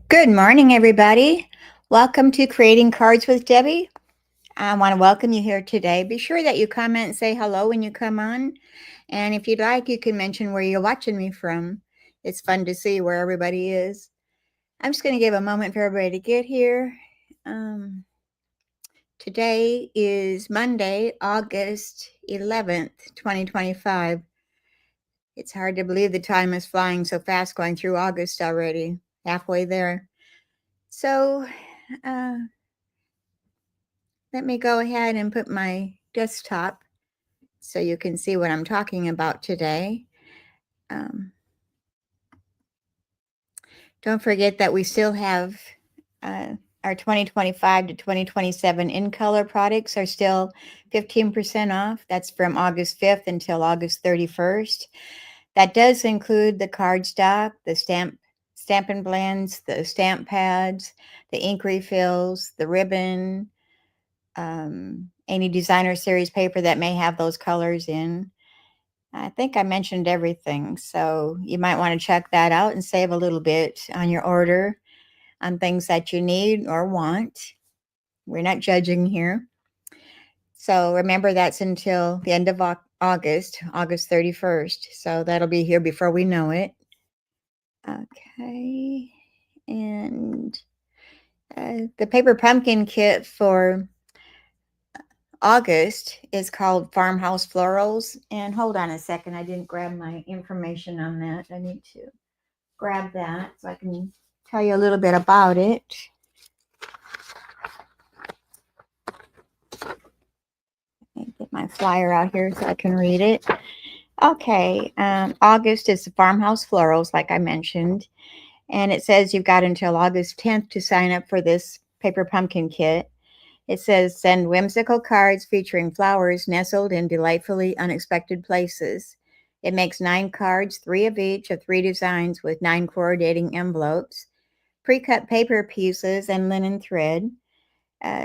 Good morning, everybody. Welcome to Creating Cards with Debbie. I want to welcome you here today. Be sure that you comment and say hello when you come on. And if you'd like, you can mention where you're watching me from. It's fun to see where everybody is. I'm just going to give a moment for everybody to get here. Today is Monday, August 11th, 2025. It's hard to believe the time is flying so fast going through August already, halfway there. So, let me go ahead and put my desktop so you can see what I'm talking about today. Don't forget that we still have our 2025 to 2027 in color products are still 15% off. That's from August 5th until August 31st. That does include the cardstock, the Stampin' Blends, the stamp pads, the ink refills, the ribbon, any designer series paper that may have those colors in. I think I mentioned everything, so you might want to check that out and save a little bit on your order on things that you need or want. We're not judging here. So remember, that's until the end of August 31st. So that'll be here before we know it. Okay. And the paper pumpkin kit for August is called Farmhouse Florals. And hold on a second, I didn't grab my information on that. I need to grab that so I can tell you a little bit about it. Let me get my flyer out here so I can read it. Okay, August is the Farmhouse Florals, like I mentioned. And it says you've got until August 10th to sign up for this paper pumpkin kit. It says send whimsical cards featuring flowers nestled in delightfully unexpected places. It makes 9 cards, 3 of each of 3 designs with 9 coordinating envelopes, pre-cut paper pieces and linen thread,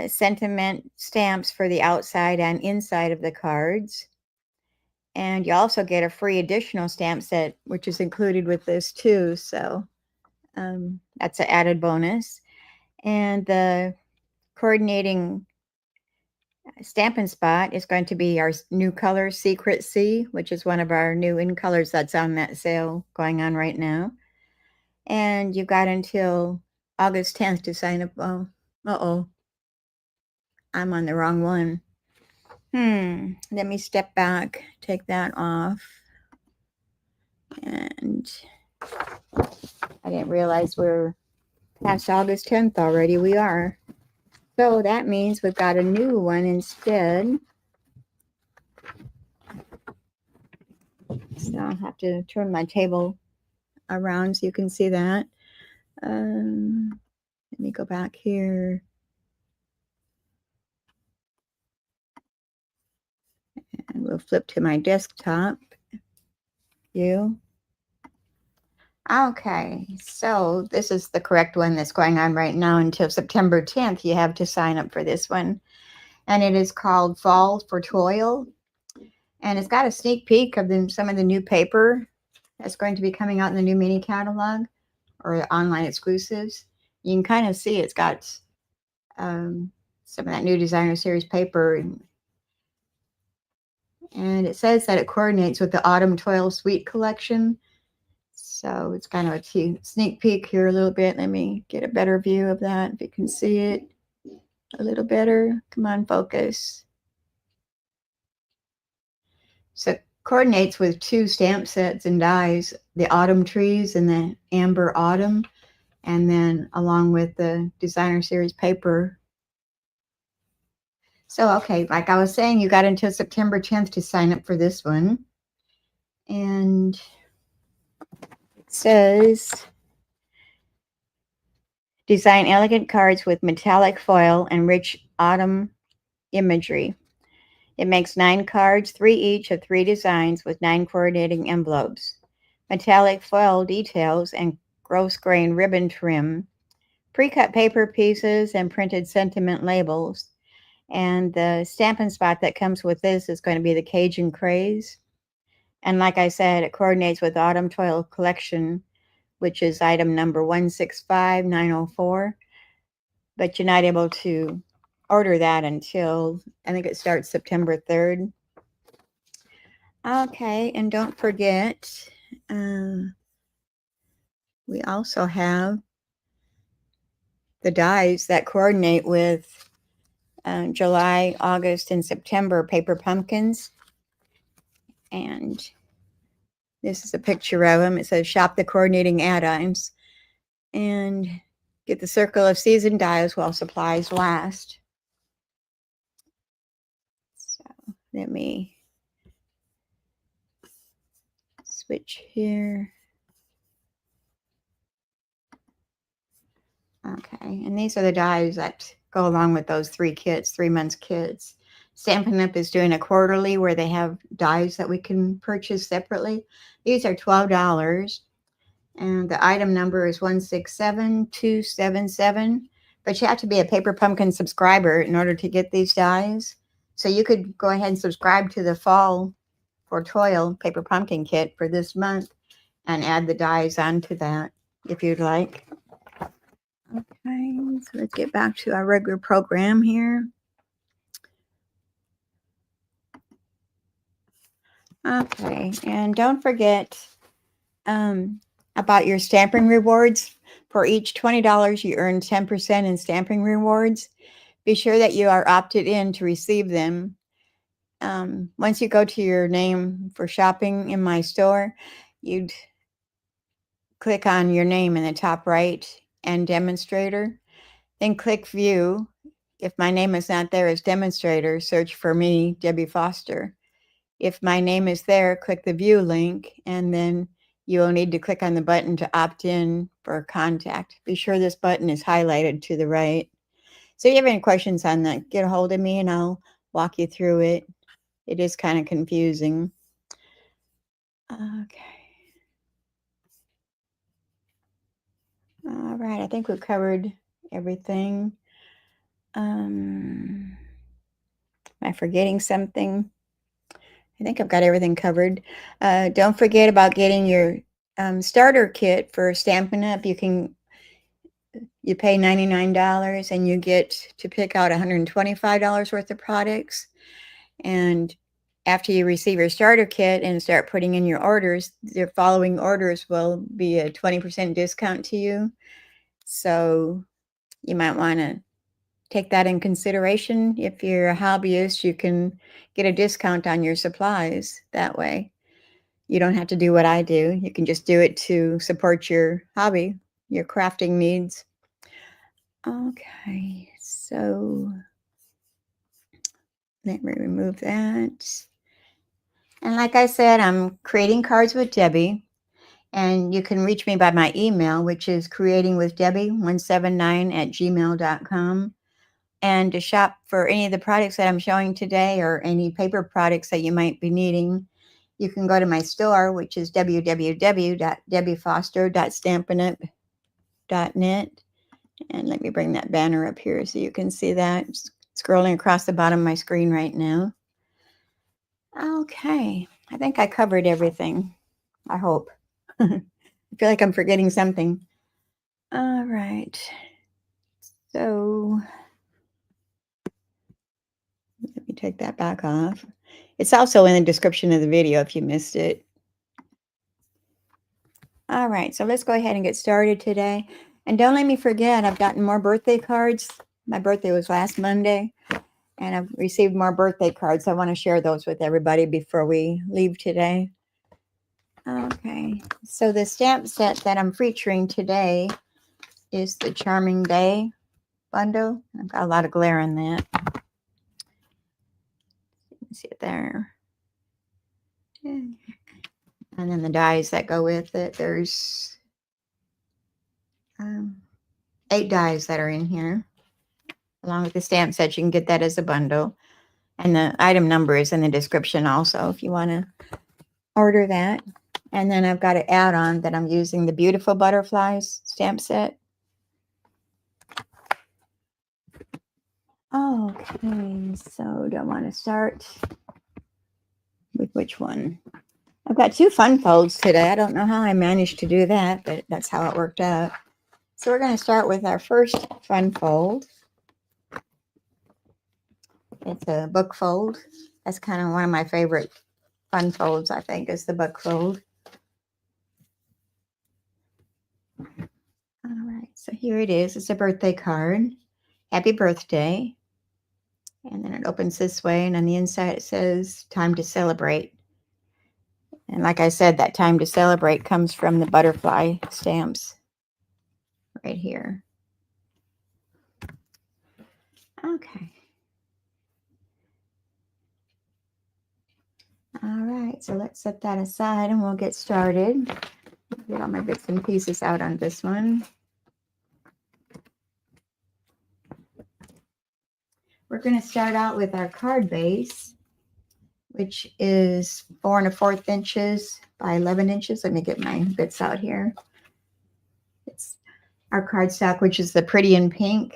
sentiment stamps for the outside and inside of the cards. And you also get a free additional stamp set, which is included with this too. So that's an added bonus. And the coordinating Stampin' Spot is going to be our new color, Secret Sea, which is one of our new in colors that's on that sale going on right now. And you've got until August 10th to sign up. Oh, uh-oh. I'm on the wrong one. Let me step back, take that off. And I didn't realize we're past August 10th already. We are. So that means we've got a new one instead. So I'll have to turn my table around so you can see that. Let me go back here. And we'll flip to my desktop view. Okay, so this is the correct one that's going on right now until September 10th. You have to sign up for this one. And it is called Fall for Toil. And it's got a sneak peek of some of the new paper that's going to be coming out in the new mini catalog or online exclusives. You can kind of see it's got some of that new designer series paper. And it says that it coordinates with the Autumn Toil Suite collection. So it's kind of a sneak peek here a little bit. Let me get a better view of that if you can see it a little better. Come on, focus. So it coordinates with 2 stamp sets and dies, the Autumn Trees and the Amber Autumn, and then along with the designer series paper. So, okay, like I was saying, you got until September 10th to sign up for this one. And it says design elegant cards with metallic foil and rich autumn imagery. It makes 9 cards, 3 each of 3 designs with 9 coordinating envelopes, metallic foil details and gross grain ribbon trim, pre-cut paper pieces and printed sentiment labels. And the Stampin' Spot that comes with this is going to be the Cajun Craze. And like I said, it coordinates with Autumn Toil collection which is item number 165904. But you're not able to order that until, I think it starts September 3rd. Okay, and don't forget, we also have the dies that coordinate with July, August, and September paper pumpkins. And this is a picture of them. It says shop the coordinating add-ons and get the circle of season dies while supplies last. So let me switch here. Okay, and these are the dies that go along with those 3 kits, 3 months kits. Stampin' Up! Is doing a quarterly where they have dies that we can purchase separately. These are $12, and the item number is 167277. But you have to be a Paper Pumpkin subscriber in order to get these dies. So you could go ahead and subscribe to the Fall for Toil Paper Pumpkin kit for this month and add the dies onto that if you'd like. Okay, so let's get back to our regular program here. Okay, and don't forget about your stamping rewards. For each $20, you earn 10% in stamping rewards. Be sure that you are opted in to receive them. Once you go to your name for shopping in my store, you'd click on your name in the top right and demonstrator. Then click view. If my name is not there as demonstrator, search for me, Debbie Foster. If my name is there, click the view link, and then you will need to click on the button to opt in for contact. Be sure this button is highlighted to the right. So if you have any questions on that, get a hold of me and I'll walk you through it. It is kind of confusing. Okay. All right, I think we've covered everything. Am I forgetting something? I think I've got everything covered. Don't forget about getting your starter kit for Stampin' Up. You pay $99 and you get to pick out $125 worth of products. And after you receive your starter kit and start putting in your orders, your following orders will be a 20% discount to you. So you might want to take that in consideration. If you're a hobbyist, you can get a discount on your supplies that way. You don't have to do what I do. You can just do it to support your hobby, your crafting needs. Okay, so let me remove that. And like I said, I'm creating cards with Debbie. And you can reach me by my email, which is creatingwithdebbie179@gmail.com. And to shop for any of the products that I'm showing today or any paper products that you might be needing, you can go to my store, which is www.debbiefoster.stampinup.net. And let me bring that banner up here so you can see that. It's scrolling across the bottom of my screen right now. Okay, I think I covered everything. I hope. I feel like I'm forgetting something. All right. So let me take that back off. It's also in the description of the video if you missed it. All right, so let's go ahead and get started today. And don't let me forget, I've gotten more birthday cards. My birthday was last Monday, and I've received more birthday cards. I want to share those with everybody before we leave today. Okay, so the stamp set that I'm featuring today is the Charming Day bundle. I've got a lot of glare in that. See it there. And then the dies that go with it. There's 8 dies that are in here, along with the stamp set. You can get that as a bundle. And the item number is in the description also if you want to order that. And then I've got an add-on that I'm using, the Beautiful Butterflies stamp set. Okay, so do I want to start with which one? I've got 2 fun folds today. I don't know how I managed to do that, but that's how it worked out. So we're going to start with our first fun fold. It's a book fold. That's kind of one of my favorite fun folds, I think, is the book fold. All right, so here it is. It's a birthday card. Happy birthday. And then it opens this way, and on the inside it says, time to celebrate. And like I said, that time to celebrate comes from the butterfly stamps right here. Okay. All right, so let's set that aside and we'll get started. Get all my bits and pieces out on this one. We're going to start out with our card base, which is 4 1/4 inches by 11 inches. Let me get my bits out here. It's our cardstock, which is the Pretty in Pink.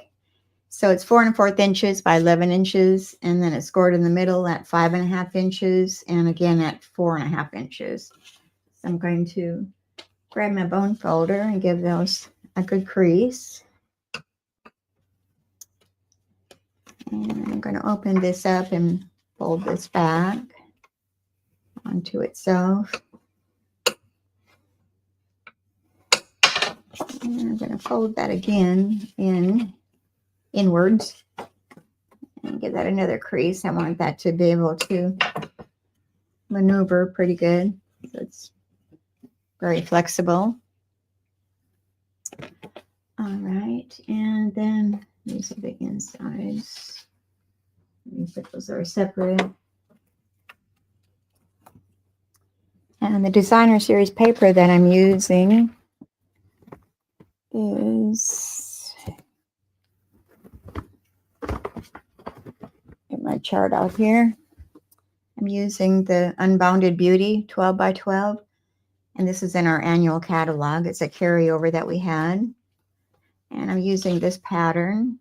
So it's 4 1/4 inches by 11 inches, and then it's scored in the middle at 5 1/2 inches, and again at 4 1/2 inches. So I'm going to grab my bone folder and give those a good crease. And I'm going to open this up and fold this back onto itself. And I'm going to fold that again inwards and give that another crease. I want that to be able to maneuver pretty good. So it's very flexible. All right, and then these are the insides. Let me put those are separate. And the designer series paper that I'm using is, get my chart out here. I'm using the Unbounded Beauty 12 by 12, and this is in our annual catalog. It's a carryover that we had. And I'm using this pattern,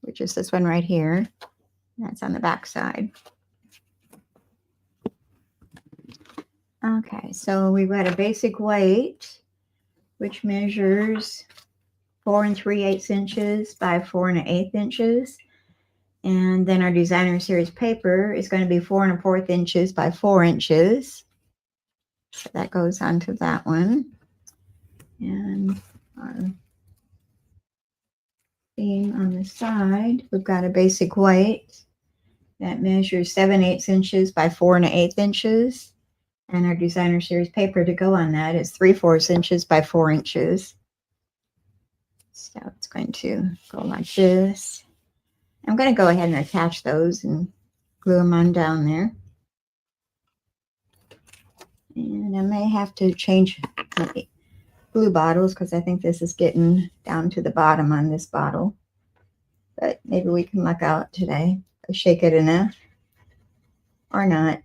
which is this one right here. That's on the back side. Okay, so we've got a basic white, which measures 4 3/8 inches by 4 1/8 inches. And then our designer series paper is going to be 4 1/4 inches by 4 inches. So that goes onto that one. And our theme on the side, we've got a basic white that measures 7/8 inches by 4 1/8 inches. And our designer series paper to go on that is 3/4 inches by 4 inches. So it's going to go like this. I'm going to go ahead and attach those and glue them on down there. And I may have to change my glue bottles because I think this is getting down to the bottom on this bottle. But maybe we can luck out today. Shake it enough or not.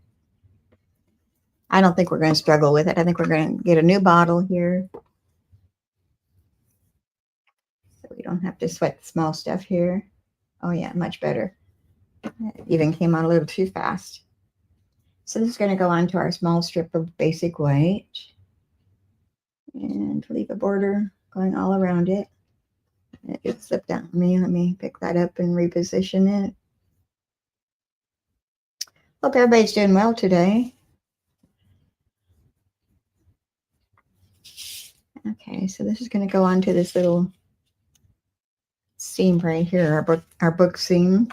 I don't think we're going to struggle with it. I think we're going to get a new bottle here. So we don't have to sweat the small stuff here. Oh yeah, much better. It even came out a little too fast. So this is going to go onto our small strip of basic white. And leave a border going all around it. It gets slipped down on me. Let me pick that up and reposition it. Hope everybody's doing well today. Okay, so this is going to go onto this little seam right here, our book seam.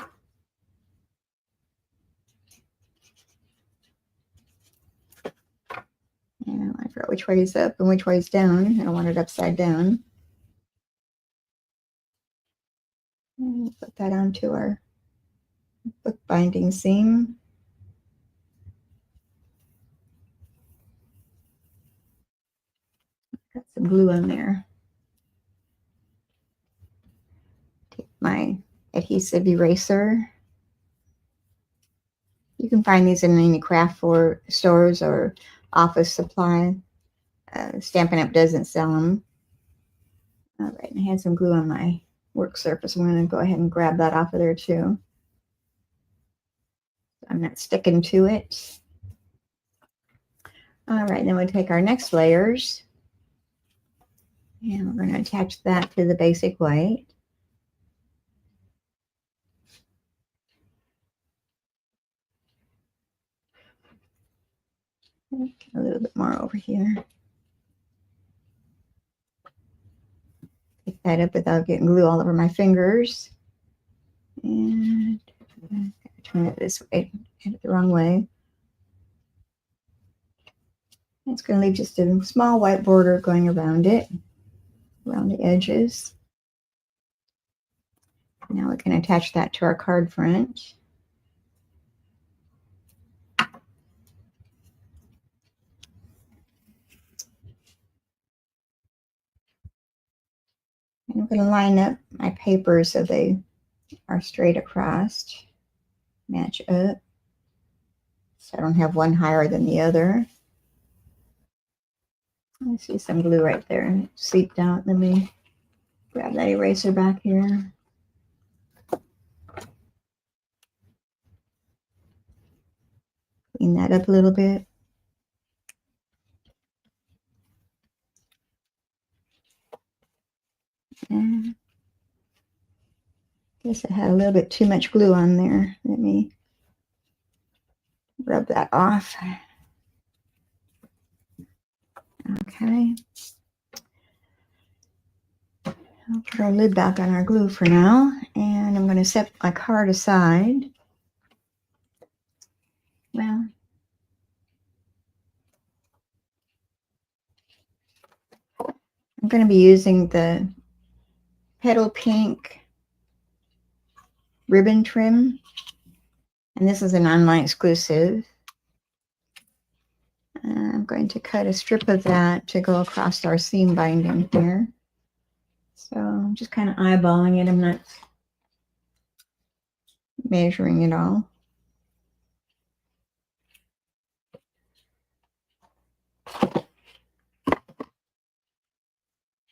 And I forgot which way is up and which way is down. I don't want it upside down. And put that onto our book binding seam. Got some glue on there. Take my adhesive eraser. You can find these in any craft stores or office supply. Stampin' Up doesn't sell them. All right, and I had some glue on my work surface. I'm going to go ahead and grab that off of there too. I'm not sticking to it. All right, then we'll take our next layers and we're going to attach that to the basic white. A little bit more over here. Pick that up without getting glue all over my fingers. And turn it this way, hit it the wrong way. It's going to leave just a small white border going around it, around the edges. Now we can attach that to our card front. And I'm going to line up my papers so they are straight across, match up. So I don't have one higher than the other. I see some glue right there. It seeped out. Let me grab that eraser back here. Clean that up a little bit. And I guess I had a little bit too much glue on there. Let me rub that off. Okay. I'll put our lid back on our glue for now, and I'm going to set my card aside. Well, I'm going to be using the Petal Pink ribbon trim, and this is an online exclusive. I'm going to cut a strip of that to go across our seam binding here. So I'm just kind of eyeballing it. I'm not measuring it all.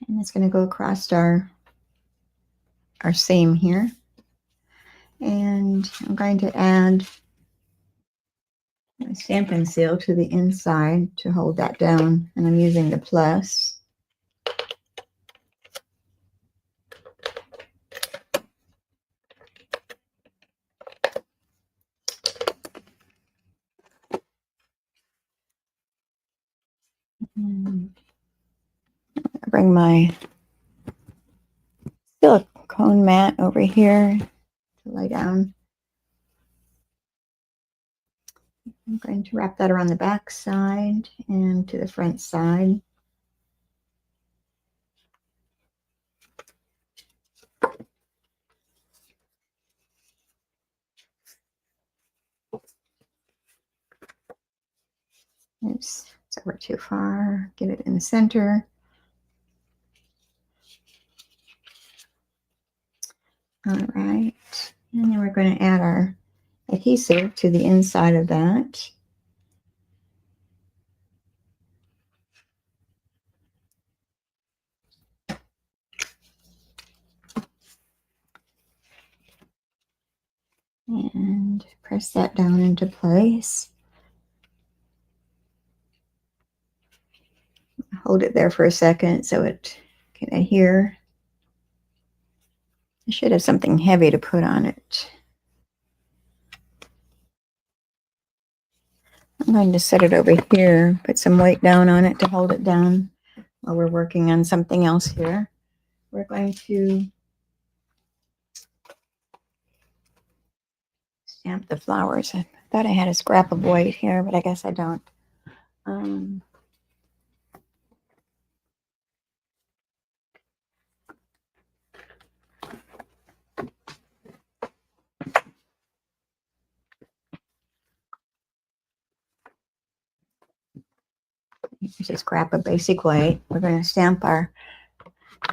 And it's going to go across our seam here. And I'm going to add my Stampin' Seal to the inside to hold that down. And I'm using the plus. Bring my silicone mat over here to lay down. I'm going to wrap that around the back side and to the front side. Oops, it's over too far. Get it in the center. All right, and then we're going to add our adhesive to the inside of that. And press that down into place. Hold it there for a second so it can adhere. I should have something heavy to put on it. I'm going to set it over here, put some weight down on it to hold it down while we're working on something else here. We're going to stamp the flowers. I thought I had a scrap of white here, but I guess I don't. Just grab a basic white. We're going to stamp our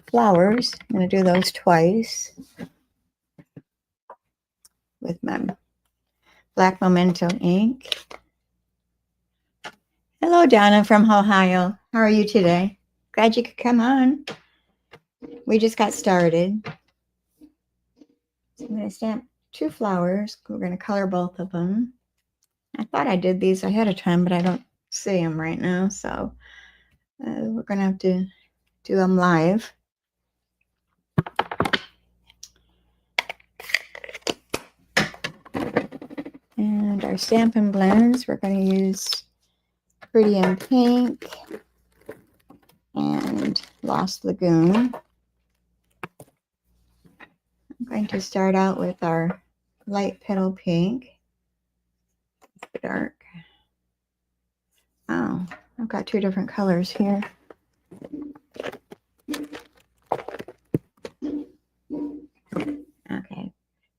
flowers. I'm going to do those twice with my black Memento ink. Hello, Donna from Ohio. How are you today? Glad you could come on. We just got started. So I'm going to stamp 2 flowers. We're going to color both of them. I thought I did these ahead of time, but I don't see them right now, so we're going to have to do them live. And our Stampin' Blends, we're going to use Pretty in Pink and Lost Lagoon. I'm going to start out with our light petal pink. Dark. Oh, I've got two different colors here. Okay,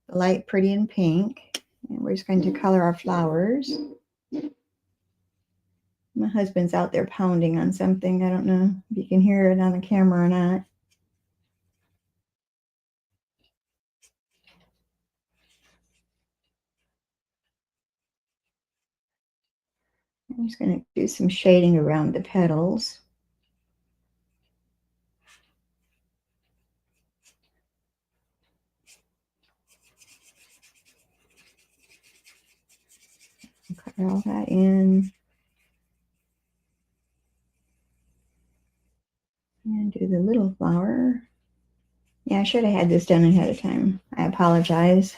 light Pretty in Pink. And we're just going to color our flowers. My husband's out there pounding on something. I don't know if you can hear it on the camera or not. I'm just going to do some shading around the petals. Color all that in. And do the little flower. Yeah, I should have had this done ahead of time. I apologize.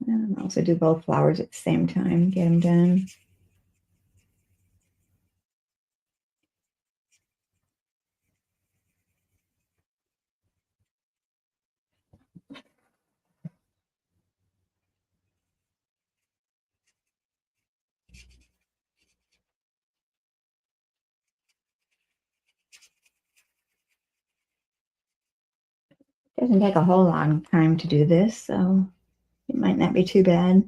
And I'll also do both flowers at the same time, get them done. Doesn't take a whole long time to do this, so it might not be too bad.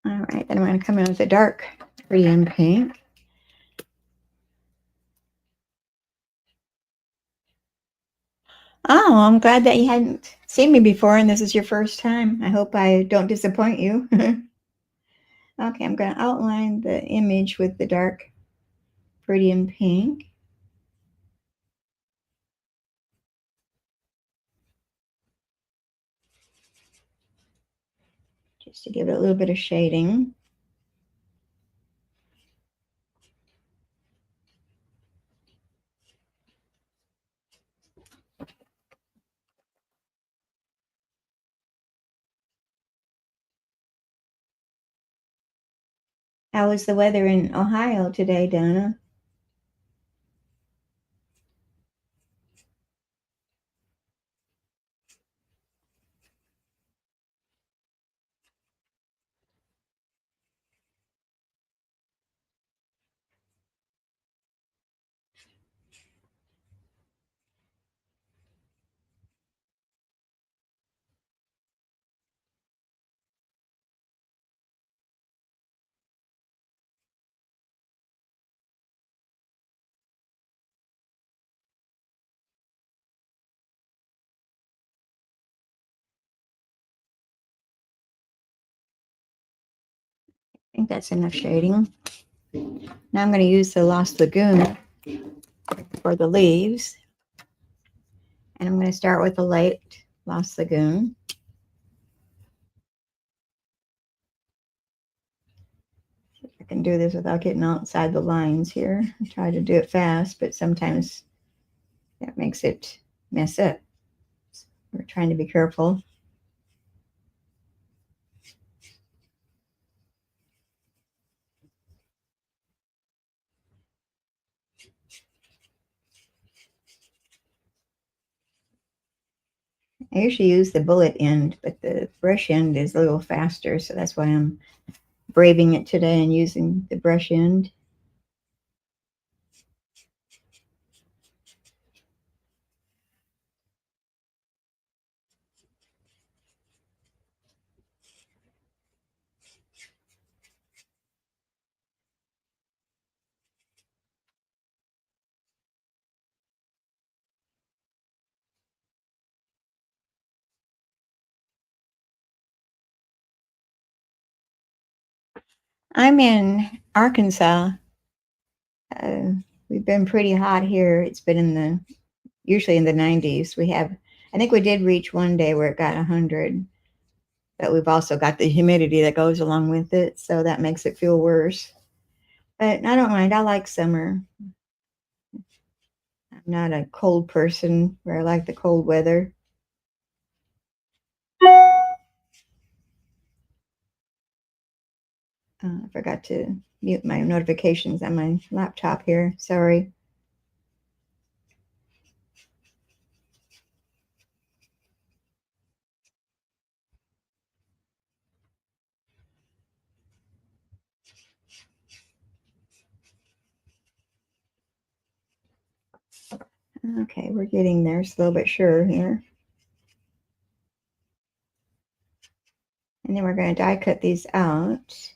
All right, then I'm going to come in with a dark Pretty in Pink. Oh, I'm glad that you hadn't seen me before and this is your first time. I hope I don't disappoint you. Okay, I'm going to outline the image with the dark Pretty in Pink. Just to give it a little bit of shading. How was the weather in Ohio today, Donna? I think that's enough shading. Now I'm going to use the Lost Lagoon for the leaves. And I'm going to start with the light Lost Lagoon. See if I can do this without getting outside the lines here. I try to do it fast, but sometimes that makes it mess up. So we're trying to be careful. I usually use the bullet end, but the brush end is a little faster, so that's why I'm braving it today and using the brush end. I'm in Arkansas. We've been pretty hot here. It's been usually in the 90s. I think we did reach one day where it got 100, but we've also got the humidity that goes along with it, so that makes it feel worse. But I don't mind. I like summer. I'm not a cold person where I like the cold weather. I forgot to mute my notifications on my laptop here. Sorry. Okay, we're getting there slow but sure here. And then we're going to die cut these out.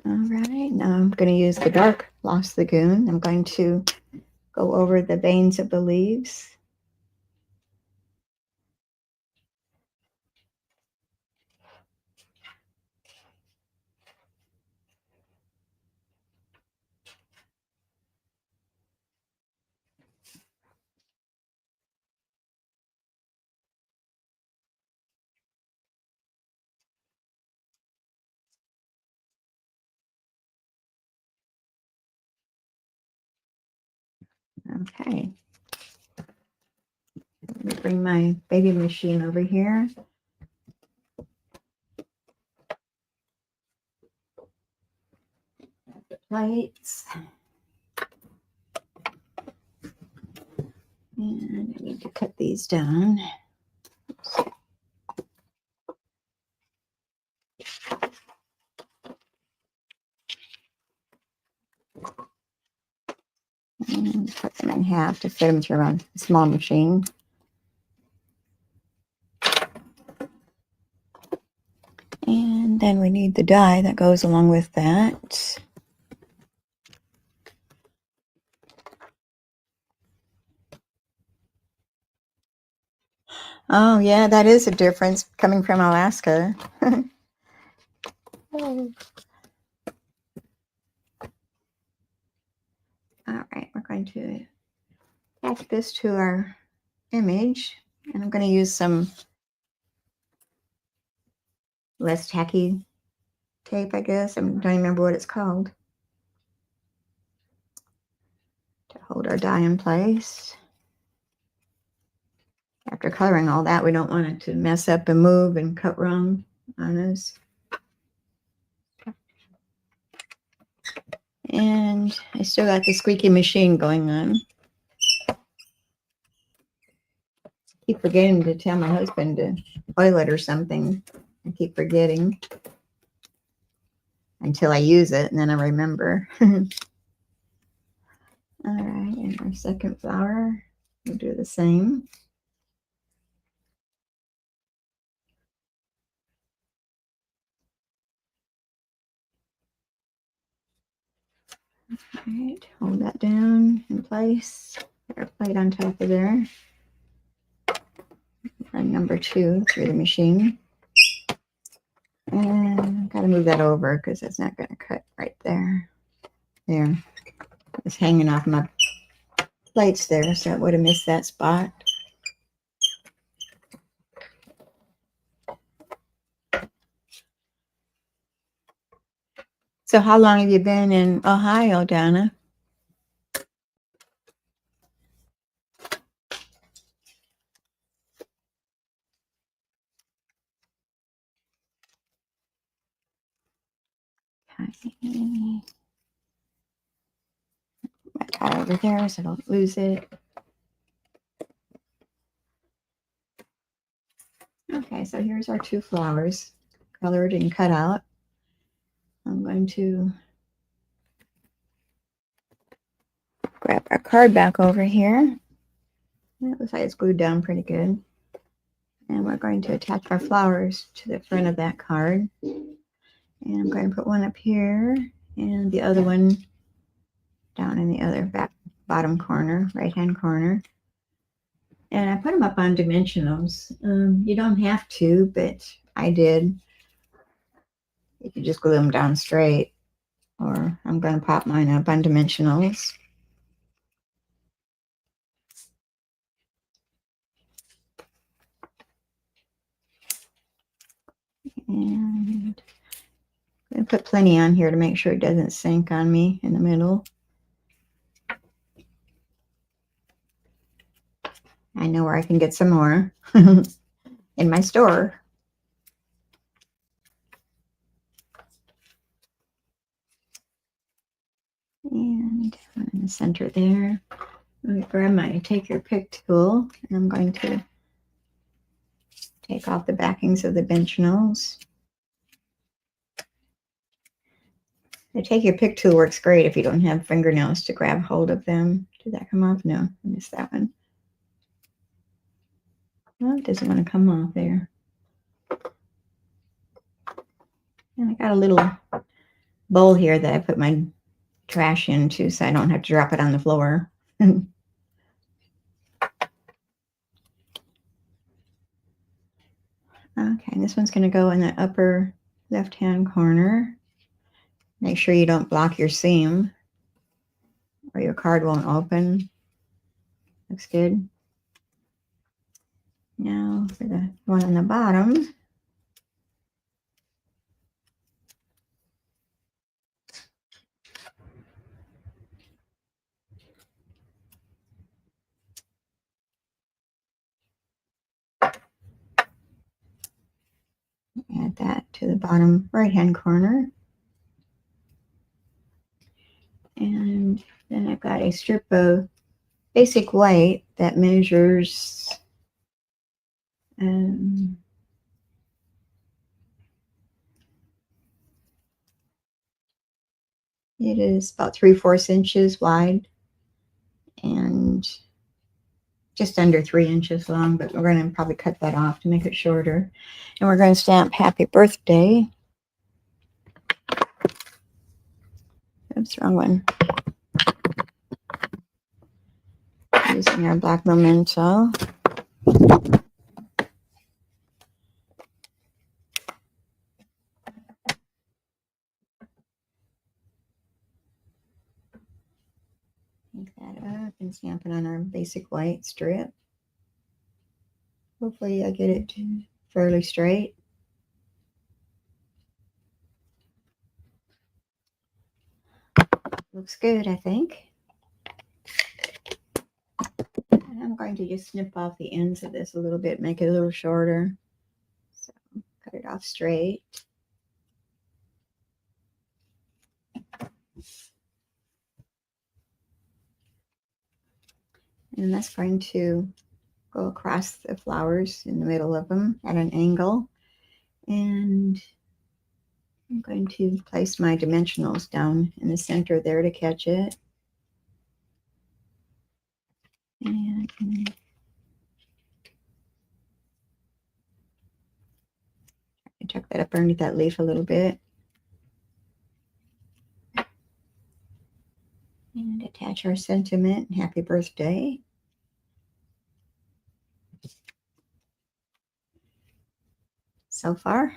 All right, now I'm going to use the dark Gloss Lagoon. I'm going to go over the veins of the leaves. Okay. Let me bring my baby machine over here. Lights. And I need to cut these down. And cut them in half to fit them through a small machine. And then we need the dye that goes along with that. Oh, yeah, that is a difference coming from Alaska. All right, we're going to attach this to our image, and I'm going to use some less tacky tape, I guess. I don't remember what it's called, to hold our dye in place. After coloring all that, we don't want it to mess up and move and cut wrong on us. And I still got the squeaky machine going on. Keep forgetting to tell my husband to oil it or something. I keep forgetting until I use it, and then I remember. All right, and our second flower, we'll do the same. All right, hold that down in place. Put our plate on top of there. Run number 2 through the machine. And I've got to move that over because it's not going to cut right there. There. It's hanging off my plates there, so I would have missed that spot. So how long have you been in Ohio, Donna? Okay. My tie over there so I don't lose it. Okay, so here's our 2 flowers, colored and cut out. I'm going to grab our card back over here. It looks like it's glued down pretty good. And we're going to attach our flowers to the front of that card. And I'm going to put one up here and the other one down in the other back bottom corner, right-hand corner. And I put them up on dimensionals. You don't have to, but I did. You can just glue them down straight, or I'm going to pop mine up on dimensionals. And I'm going to put plenty on here to make sure it doesn't sink on me in the middle. I know where I can get some more in my store. And in the center there, I'm going to grab my Take Your Pick tool, and I'm going to take off the backings of the dimensionals. The Take Your Pick tool works great if you don't have fingernails to grab hold of them. Did that come off? No, I missed that one. Well, it doesn't want to come off there. And I got a little bowl here that I put my trash into so I don't have to drop it on the floor. Okay, this one's going to go in the upper left-hand corner. Make sure you don't block your seam or your card won't open. Looks good. Now for the one on the bottom. Add that to the bottom right-hand corner. And then I've got a strip of basic white that measures it is about 3/4 inches wide and just under 3 inches long, but we're going to probably cut that off to make it shorter. And we're going to stamp Happy Birthday. Oops, wrong one. Using our black memento. Take that up and stamp it on our basic white strip. Hopefully I get it fairly straight. Looks good, I think. And I'm going to just snip off the ends of this a little bit, make it a little shorter. So cut it off straight. And that's going to go across the flowers in the middle of them at an angle. And I'm going to place my dimensionals down in the center there to catch it. And tuck that up underneath that leaf a little bit. And attach our sentiment, Happy Birthday. So far.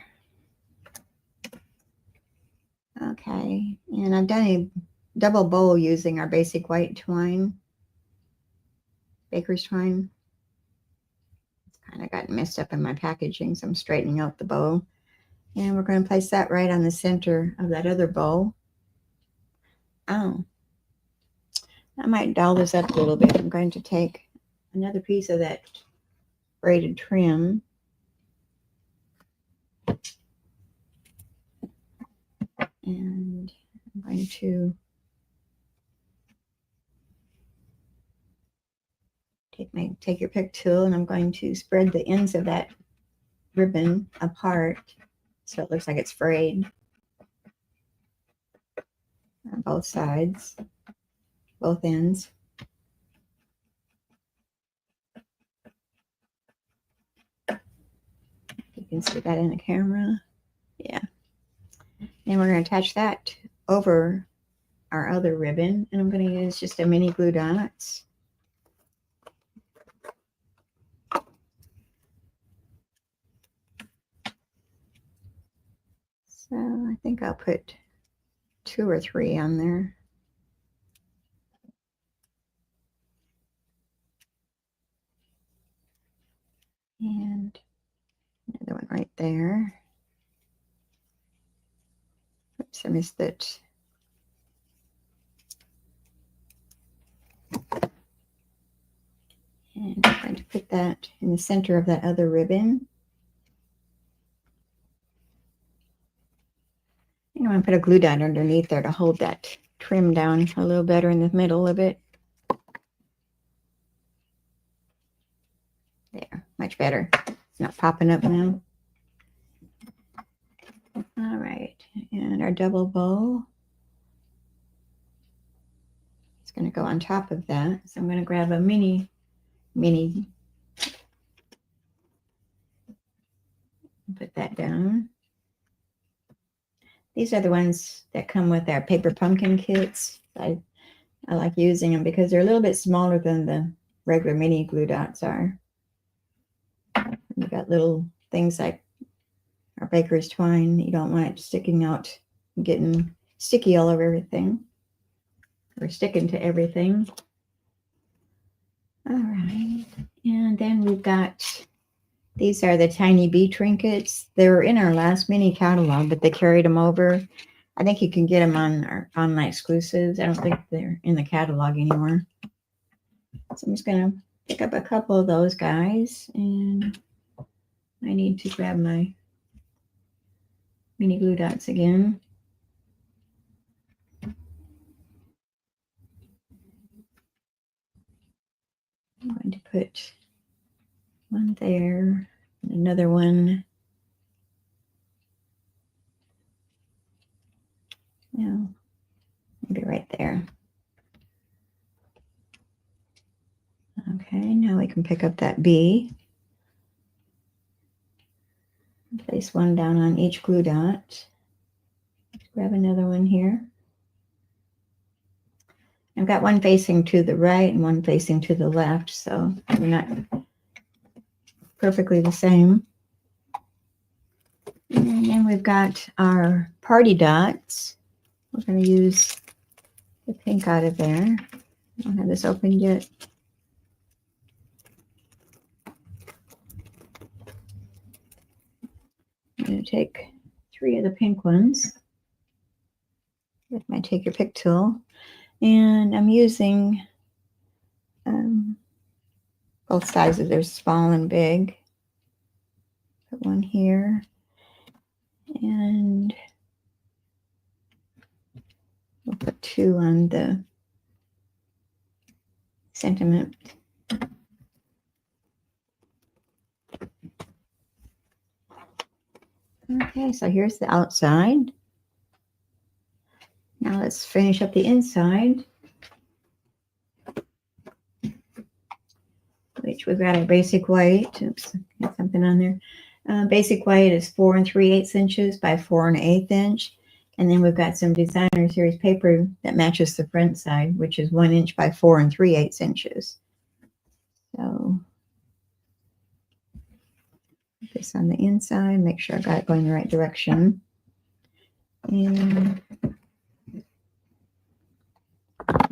Okay, and I've done a double bow using our basic white twine, baker's twine. It's kind of gotten messed up in my packaging, so I'm straightening out the bow. And we're going to place that right on the center of that other bow. Oh, I might dial this up a little bit. I'm going to take another piece of that braided trim. And I'm going to take your pick tool, and I'm going to spread the ends of that ribbon apart so it looks like it's frayed on both sides, both ends. You can see that in the camera. Yeah. And we're going to attach that over our other ribbon, and I'm going to use just a mini glue dots. So I think I'll put 2 or 3 on there. And another one right there. Oops, I missed it. And I'm going to put that in the center of that other ribbon. And I'm going to put a glue dot underneath there to hold that trim down a little better in the middle of it. There, much better. It's not popping up now. All right, and our double bow is going to go on top of that. So I'm going to grab a mini, put that down. These are the ones that come with our paper pumpkin kits. I like using them because they're a little bit smaller than the regular mini glue dots are. You've got little things like our baker's twine. You don't want it sticking out and getting sticky all over everything or sticking to everything. All right, and then we've got, these are the tiny bee trinkets. They were in our last mini catalog, but they carried them over. I think you can get them on our online exclusives. I don't think they're in the catalog anymore. So I'm just going to pick up a couple of those guys, and I need to grab my mini glue dots again. I'm going to put one there and another one. No, maybe right there. Okay, now we can pick up that bee. Place one down on each glue dot. Grab another one here. I've got one facing to the right and one facing to the left, so they're not perfectly the same. And then we've got our party dots. We're going to use the pink out of there. I don't have this opened yet. I'm going to take 3 of the pink ones with my Take Your Pick tool. And I'm using both sizes. There's small and big. Put one here. And we'll put 2 on the sentiment. Okay, so here's the outside. Now let's finish up the inside, which we've got a basic white. Oops, got something on there. Basic white is 4 3/8 inches by 4 1/8 inch. And then we've got some designer series paper that matches the front side, which is 1 inch by 4 3/8 inches. So put this on the inside, make sure I got it going the right direction. And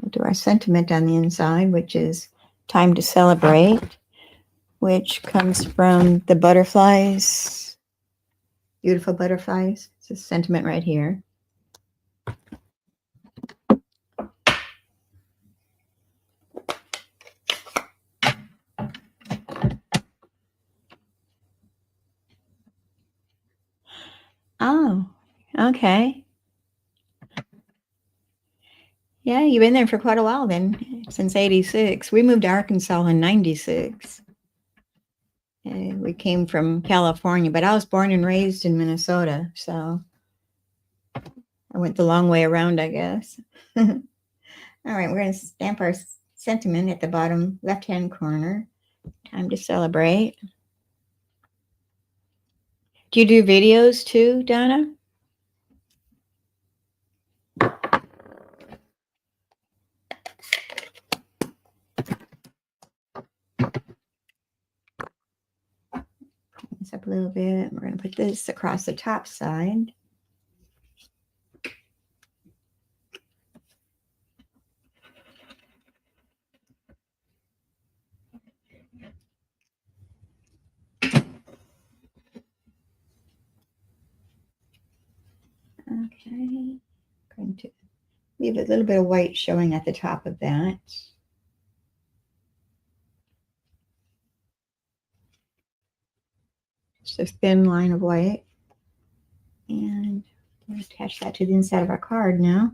we'll do our sentiment on the inside, which is Time to Celebrate, which comes from the butterflies, beautiful butterflies. It's a sentiment right here. Oh, okay. Yeah, you've been there for quite a while then, since 86. We moved to Arkansas in 96. We came from California, but I was born and raised in Minnesota, so I went the long way around, I guess. All right, we're going to stamp our sentiment at the bottom left-hand corner. Time to Celebrate. Do you do videos too, Donna? this up a little bit. We're going to put this across the top side. Okay, going to leave a little bit of white showing at the top of that. Just a thin line of white. And we'll attach that to the inside of our card now.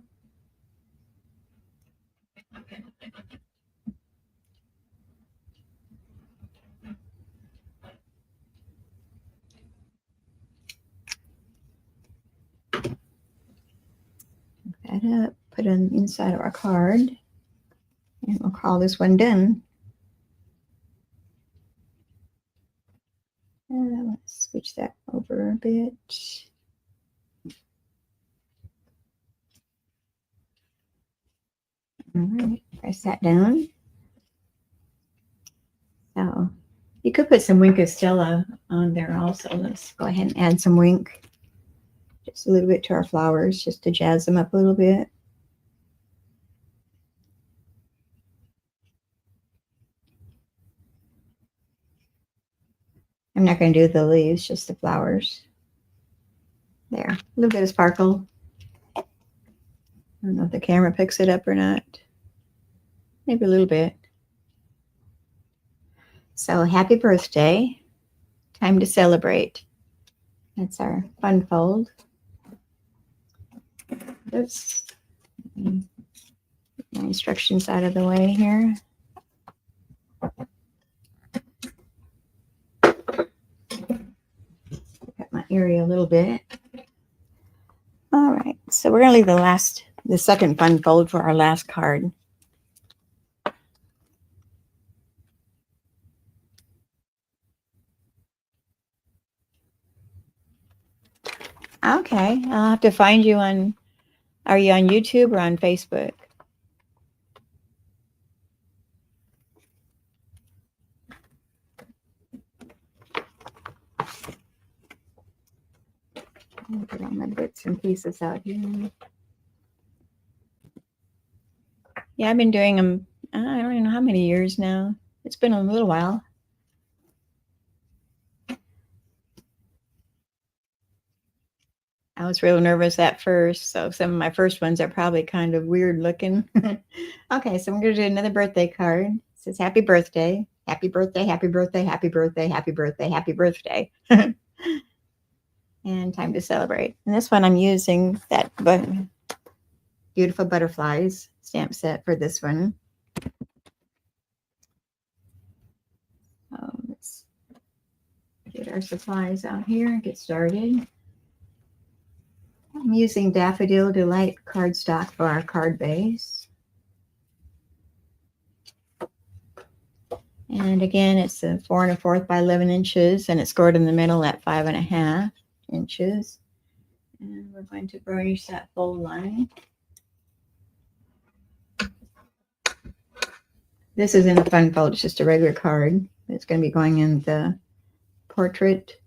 That up, put it on the inside of our card, and we'll call this one done. Let's switch that over a bit. All right, press that down. So you could put some Wink of Stella on there also. Let's go ahead and add some Wink. Just a little bit to our flowers, just to jazz them up a little bit. I'm not going to do the leaves, just the flowers. There, a little bit of sparkle. I don't know if the camera picks it up or not. Maybe a little bit. So happy birthday. Time to celebrate. That's our fun fold. Oops. Get my instructions out of the way here. Got my area a little bit. All right, so we're gonna leave the second fun fold for our last card. Okay, I'll have to find you on, are you on YouTube or on Facebook? I'll get all my bits and pieces out here. Yeah, I've been doing them, I don't even know how many years now. It's been a little while. I was real nervous at first, so some of my first ones are probably kind of weird looking. Okay, so I'm going to do another birthday card. It says happy birthday, happy birthday, happy birthday, happy birthday, happy birthday, happy birthday. And time to celebrate. And this one I'm using that Beautiful Butterflies stamp set for this one. Let's get our supplies out here and get started. I'm using Daffodil Delight cardstock for our card base. And again, it's a 4 1/4 by 11 inches, and it's scored in the middle at 5 1/2 inches. And we're going to burnish that fold line. This isn't a fun fold, it's just a regular card. It's going to be going in the portrait.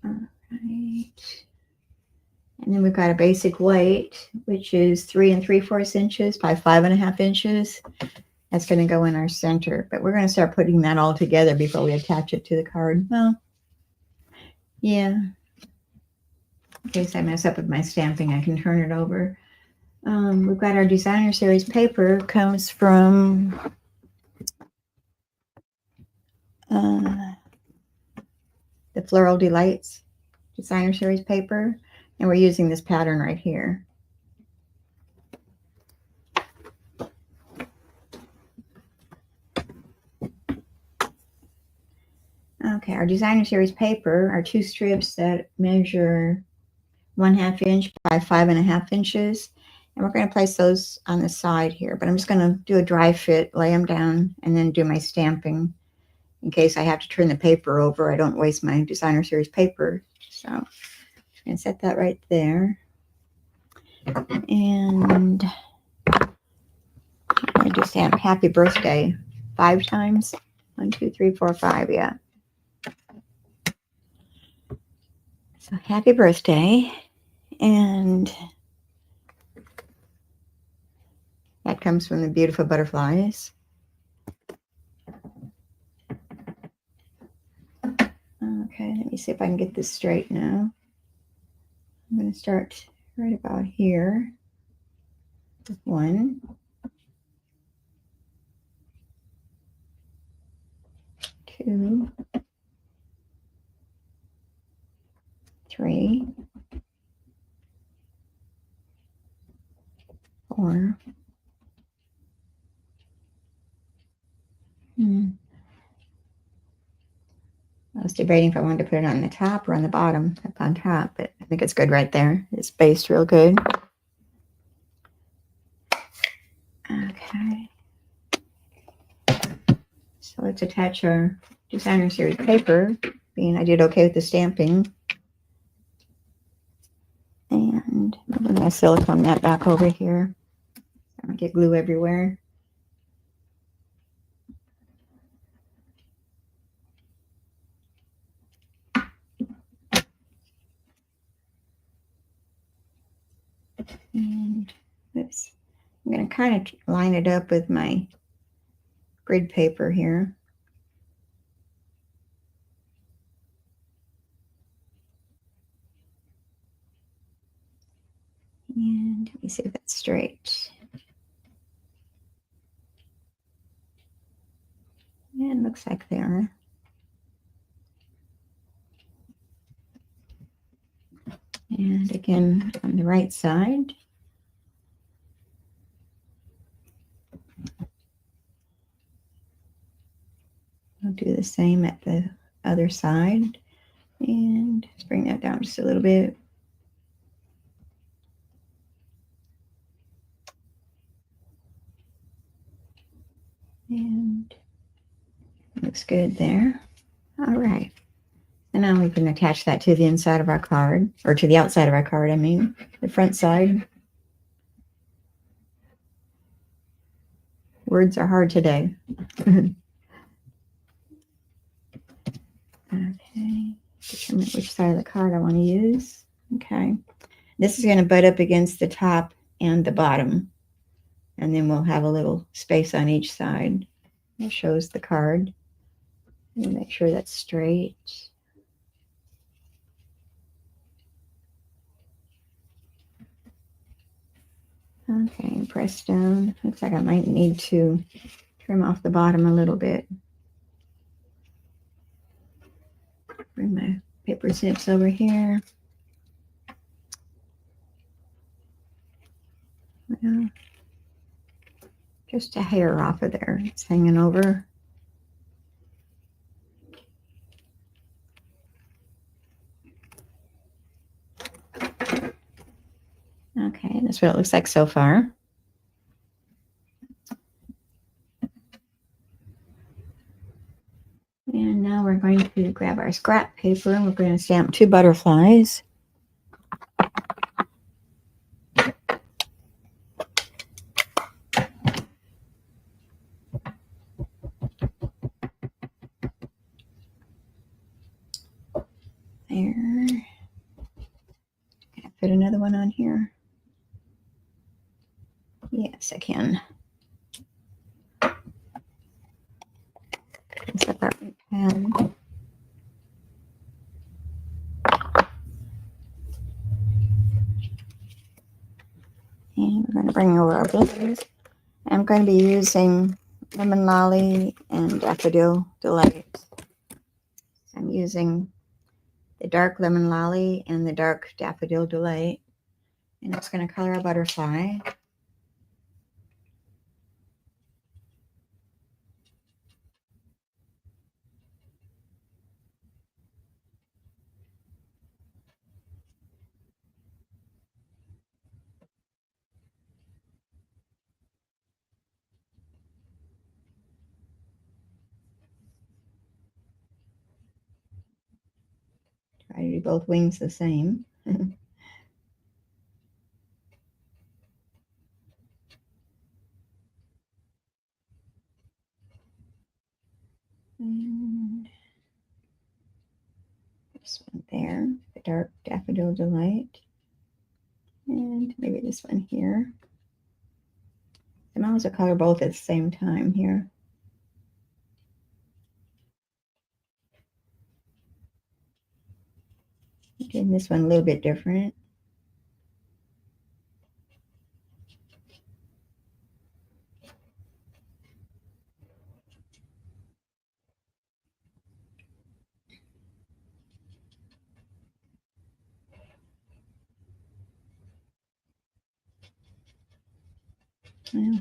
All right. And then we've got a basic white, which is 3 3/4 inches by 5 1/2 inches. That's going to go in our center, but we're going to start putting that all together before we attach it to the card. Well, yeah. In case I mess up with my stamping, I can turn it over. We've got our designer series paper, comes from the Floral Delights designer series paper, and we're using this pattern right here. Okay, our designer series paper are 2 strips that measure 1/2 inch by 5 1/2 inches. And we're going to place those on the side here, but I'm just going to do a dry fit, lay them down, and then do my stamping in case I have to turn the paper over. I don't waste my designer series paper. So I'm going to set that right there. And I just stamp happy birthday 5 times. 1, 2, 3, 4, 5, yeah. So happy birthday. And that comes from the beautiful butterflies. Okay, let me see if I can get this straight now. I'm going to start right about here with 1, 2, 3, 4. I was debating if I wanted to put it on the top or on the bottom, up on top, but I think it's good right there. It's based real good. Okay. So let's attach our designer series paper, being I did okay with the stamping. And I'm going to silicone that back over here. I don't get glue everywhere. And oops, I'm going to kind of line it up with my grid paper here. And let me see if that's straight. Yeah, it looks like they are. And again, on the right side, I'll do the same at the other side. And just bring that down just a little bit. And looks good there. All right. And now we can attach that to the inside of our card, or to the outside of our card, I mean, the front side. Words are hard today. Okay, determine which side of the card I want to use. Okay, this is going to butt up against the top and the bottom, and then we'll have a little space on each side. It shows the card. We'll make sure that's straight. Okay, press down. Looks like I might need to trim off the bottom a little bit. Bring my paper snips over here. Well, just a hair off of there. It's hanging over. Okay, that's what it looks like so far. And now we're going to grab our scrap paper and we're going to stamp 2 butterflies. There. Can I put another one on here? Yes, I can. Set that pen. And we're going to bring over our blends. I'm going to be using Lemon Lolly and Daffodil Delight. I'm using the dark Lemon Lolly and the dark Daffodil Delight. And it's going to color a butterfly. Try to do both wings the same. And this one there, the dark Daffodil Delight. And maybe this one here. I might as well color both at the same time here. Doing this one a little bit different. Well,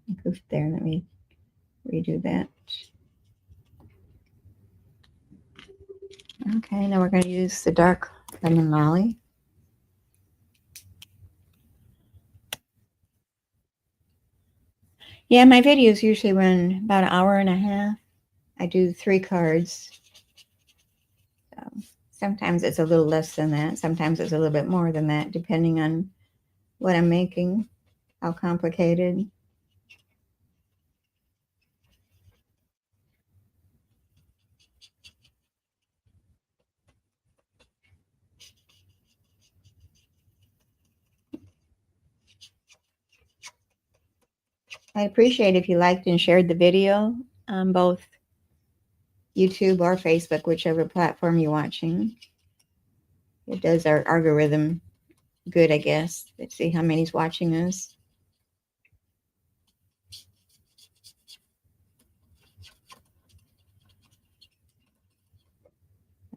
I goofed there. Let me redo that. Okay, now we're going to use the dark lemon lolly. Yeah, my videos usually run about an hour and a half. I do 3 cards. So sometimes it's a little less than that. Sometimes it's a little bit more than that, depending on what I'm making, how complicated. I'd appreciate if you liked and shared the video on both YouTube or Facebook, whichever platform you're watching. It does our algorithm good, I guess. Let's see how many's watching us.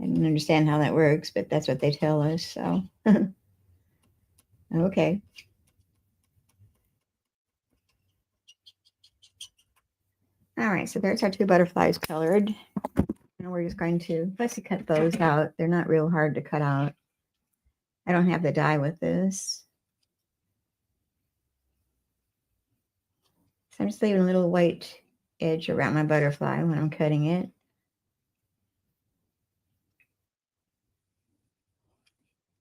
I don't understand how that works, but that's what they tell us, so. Okay. All right, so there's our 2 butterflies colored. And we're just going to fussy cut those out. They're not real hard to cut out. I don't have the die with this. So I'm just leaving a little white edge around my butterfly when I'm cutting it.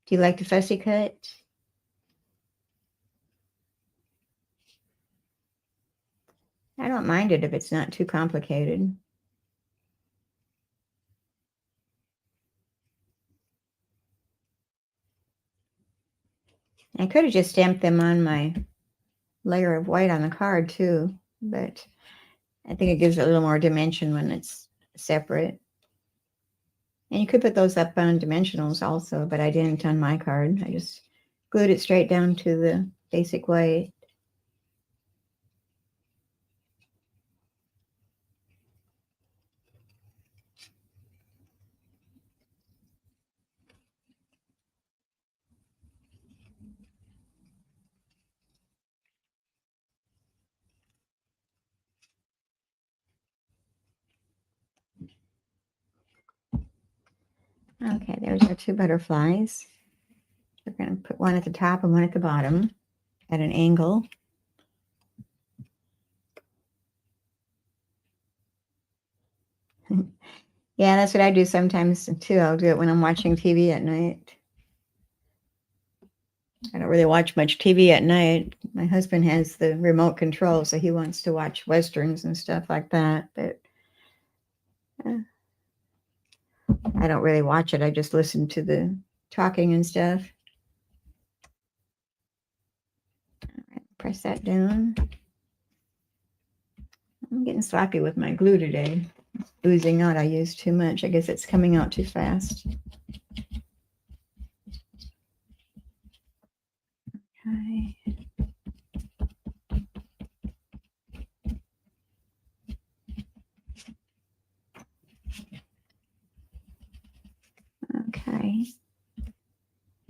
Do you like to fussy cut? I don't mind it if it's not too complicated. I could have just stamped them on my layer of white on the card too, but I think it gives it a little more dimension when it's separate. And you could put those up on dimensionals also, but I didn't on my card. I just glued it straight down to the basic white. Okay, there's our 2 butterflies. We're going to put one at the top and one at the bottom at an angle. Yeah, that's what I do sometimes too. I'll do it when I'm watching TV at night. I don't really watch much TV at night. My husband has the remote control, so he wants to watch Westerns and stuff like that. But I don't really watch it. I just listen to the talking and stuff. All right, press that down. I'm getting sloppy with my glue today. It's oozing out. I used too much. I guess it's coming out too fast. Okay. Okay.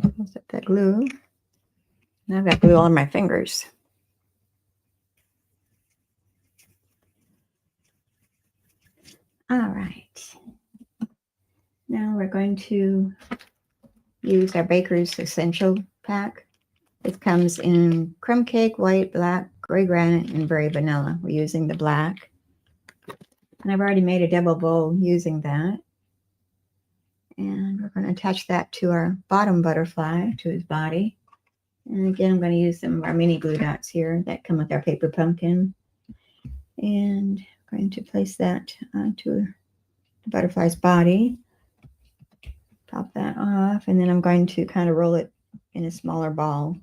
Close up that glue. Now I've got glue all on my fingers. All right. Now we're going to use our Baker's Essential Pack. It comes in crumb cake, white, black, gray granite, and berry vanilla. We're using the black. And I've already made a double bow using that. And we're going to attach that to our bottom butterfly, to his body. And again, I'm going to use some of our mini glue dots here that come with our paper pumpkin. And I'm going to place that onto butterfly's body. Pop that off, and then I'm going to kind of roll it in a smaller ball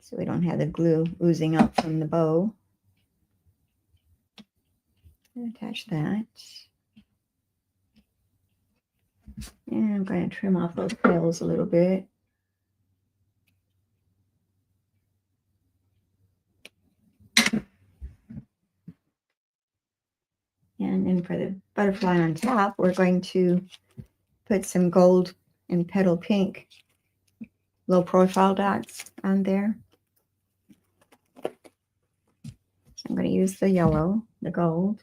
so we don't have the glue oozing out from the bow. Attach that. And I'm going to trim off those petals a little bit. And then for the butterfly on top, we're going to put some gold and petal pink low profile dots on there. So I'm going to use the yellow, the gold.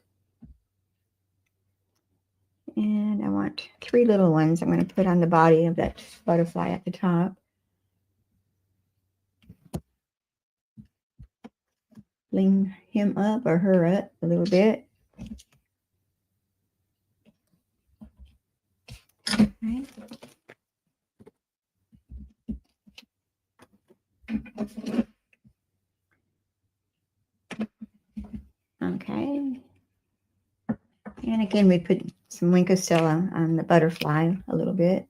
And I want 3 little ones I'm going to put on the body of that butterfly at the top. Bling him up or her up a little bit. Okay. Okay. And again, we put some Winkostella on the butterfly a little bit.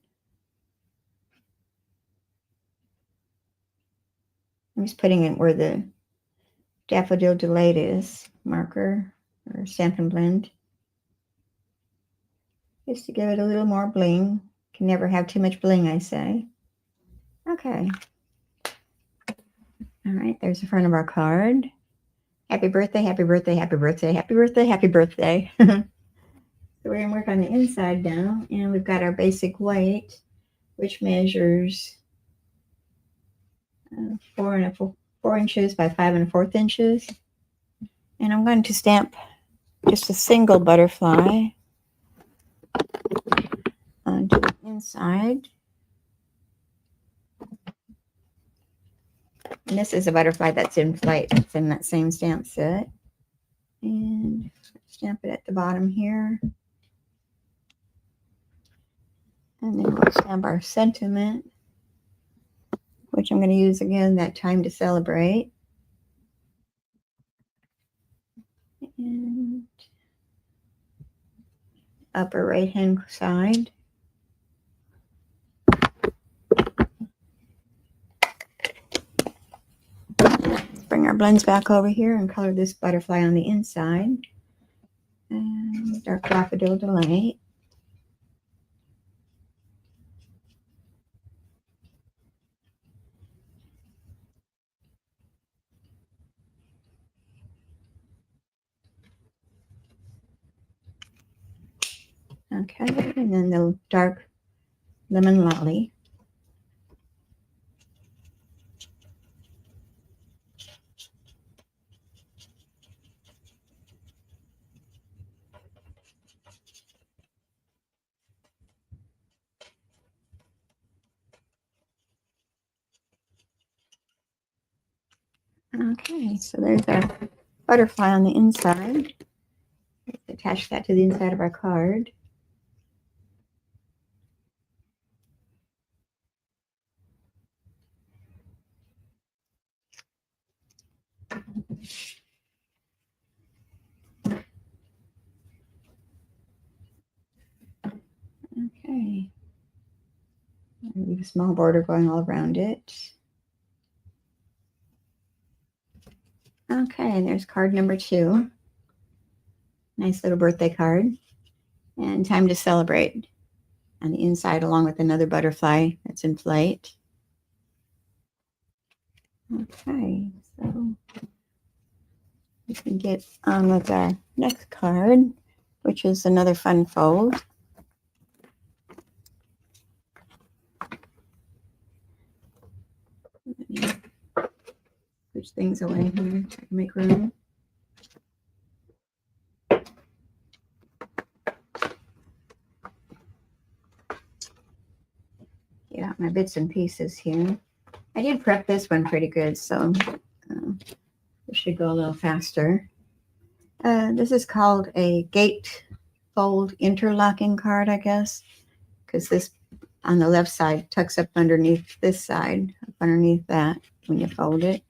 I'm just putting it where the Daffodil Delight is, marker or Stampin' Blend. Just to give it a little more bling. Can never have too much bling, I say. Okay. All right, there's the front of our card. Happy birthday, happy birthday, happy birthday, happy birthday, happy birthday. So we're going to work on the inside now, and we've got our basic white, which measures 4 inches by 5 1/4 inches. And I'm going to stamp just a single butterfly onto the inside. And this is a butterfly that's in flight. It's in that same stamp set. And stamp it at the bottom here. And then we'll stamp our sentiment, which I'm going to use again, that time to celebrate. And upper right hand side. Bring our blends back over here and color this butterfly on the inside. And dark Daffodil Delight. Okay, and then the dark Lemon Lolly. Okay, so there's our butterfly on the inside. Let's attach that to the inside of our card. Okay. Leave a small border going all around it. Okay, and there's card number 2. Nice little birthday card. And time to celebrate on the inside, along with another butterfly that's in flight. Okay, so we can get on with our next card, which is another fun fold. Push things away here so I can make room. Get out my bits and pieces here. I did prep this one pretty good, so it should go a little faster. This is called a gate fold interlocking card, I guess, because this on the left side tucks up underneath this side, up underneath that when you fold it.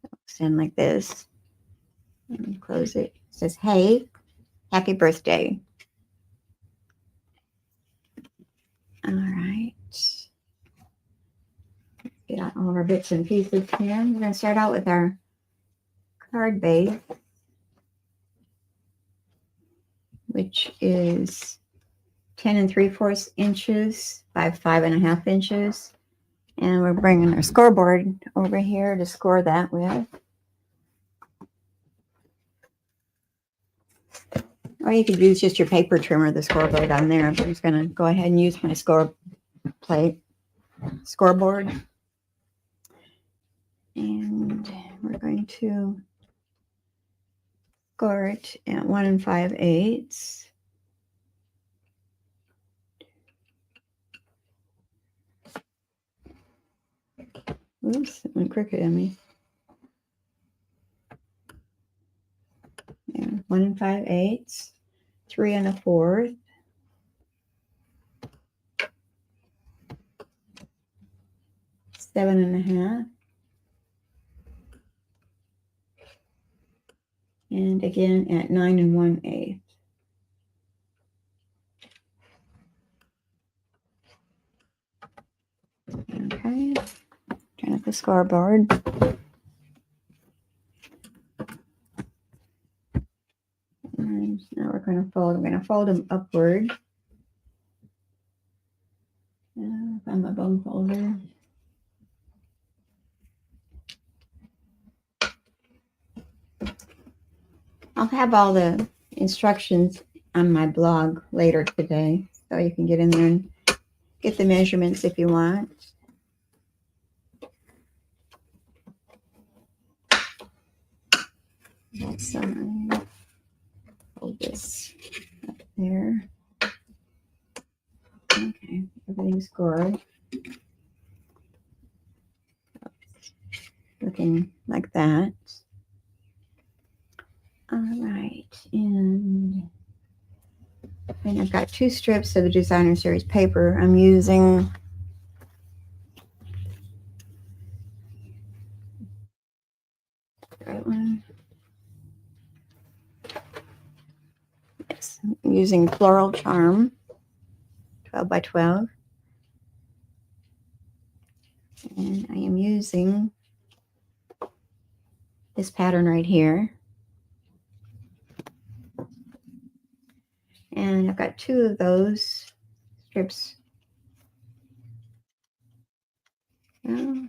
So extend like this. Let me close it. It says, hey, happy birthday. All right. Get out all of our bits and pieces here. We're going to start out with our card base, which is 10 3/4 inches by 5.5 inches. And we're bringing our scoreboard over here to score that with. Or you could use just your paper trimmer, the scoreboard on there. I'm just going to go ahead and use my scoreboard. And we're going to score it at 1 5/8. Oops, it went crooked on me. Yeah, 1 5/8, 3 1/4, 7 1/2, and again at 9 1/8. Okay, turn up the scoreboard. And now we're going to fold. I'm going to fold them upward. Find my bone folder. I'll have all the instructions on my blog later today, so you can get in there and get the measurements if you want. So hold this up there. Okay, everything's scored. Looking like that. All right, and I've got 2 strips of the Designer Series paper. I'm using the right one. Yes, I'm using Floral Charm 12 by 12. And I am using this pattern right here. And I've got 2 of those strips. Oh,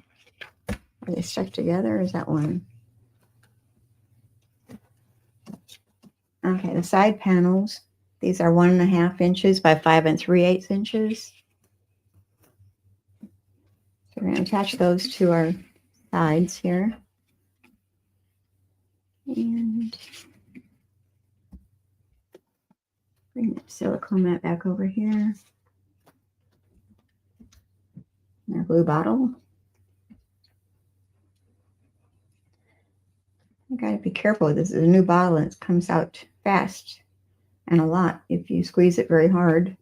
are they stuck together, or is that one? Okay, the side panels, these are 1 1/2 inches by 5 3/8 inches. So we're going to attach those to our sides here. And bring that silicone mat back over here. And our glue bottle. You got to be careful. This is a new bottle and it comes out fast and a lot if you squeeze it very hard.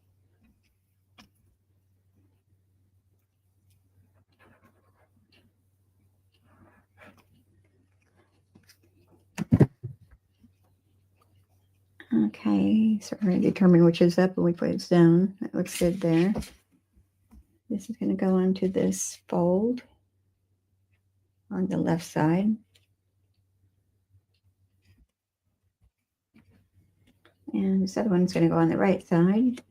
Okay, so we're going to determine which is up and which way is down. That looks good there. This is going to go onto this fold on the left side. And this other one's going to go on the right side.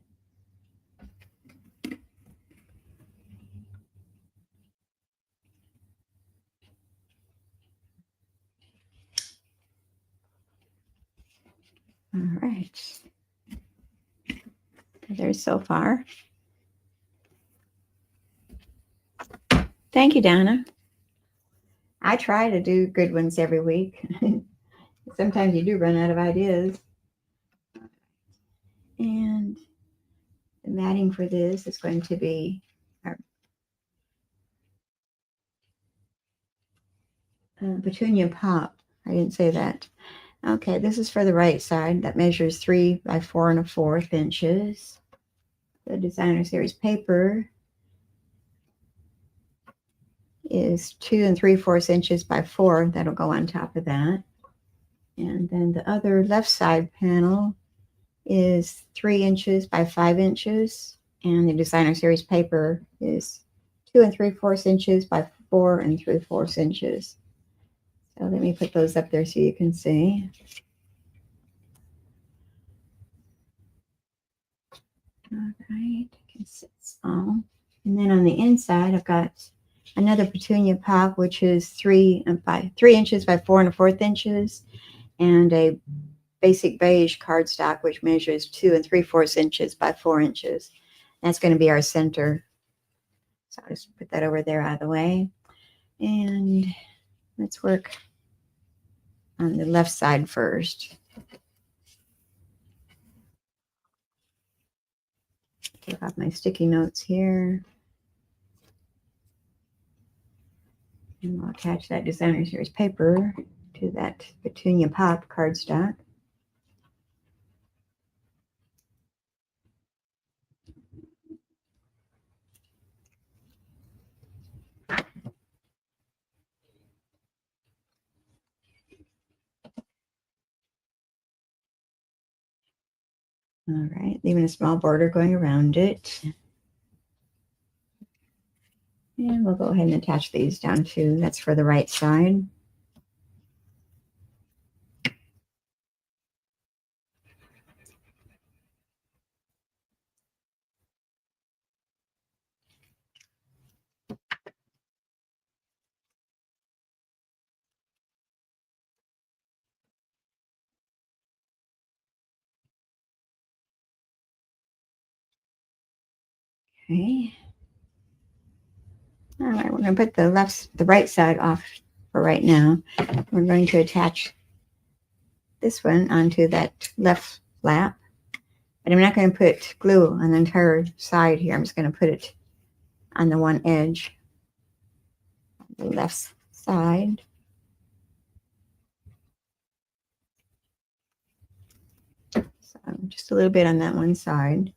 All right. There's so far. Thank you, Donna. I try to do good ones every week. Sometimes you do run out of ideas. And the matting for this is going to be our Petunia Pop. I didn't say that. Okay, this is for the right side. That measures 3 by 4 1/4 inches. The Designer Series paper is 2 3/4 inches by 4. That'll go on top of that. And then the other left side panel is 3 inches by 5 inches. And the designer series paper is 2 3/4 inches by 4 3/4 inches. So let me put those up there so you can see. All right, I can see it's all. And then on the inside, I've got another Petunia Pop, which is 3 inches by 4 1/4 inches, and a basic beige cardstock, which measures 2 3/4 inches by 4 inches. That's going to be our center. So I'll just put that over there out of the way. And let's work on the left side first. Take off my sticky notes here. And I'll attach that designer series paper to that Petunia Pop cardstock. All right, leaving a small border going around it. And we'll go ahead and attach these down too. That's for the right side. Okay. All right, we're going to put the right side off for right now. We're going to attach this one onto that left flap. But I'm not going to put glue on the entire side here. I'm just going to put it on the one edge, the left side. So just a little bit on that one side.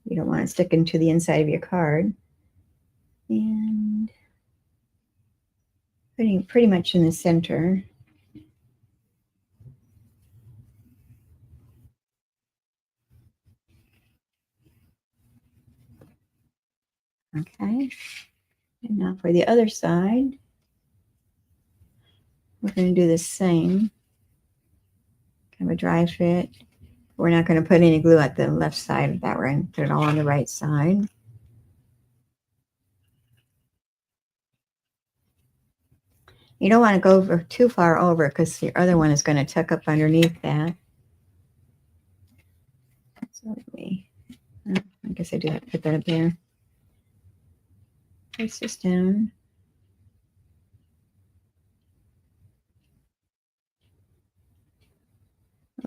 You don't want it sticking to the inside of your card. And putting pretty much in the center. Okay. And now for the other side, we're going to do the same. Kind of a dry fit. We're not going to put any glue at the left side of that. We're going to put it all on the right side. You don't want to go too far over because your other one is going to tuck up underneath that. So I guess I do have to put that up there. Place this down.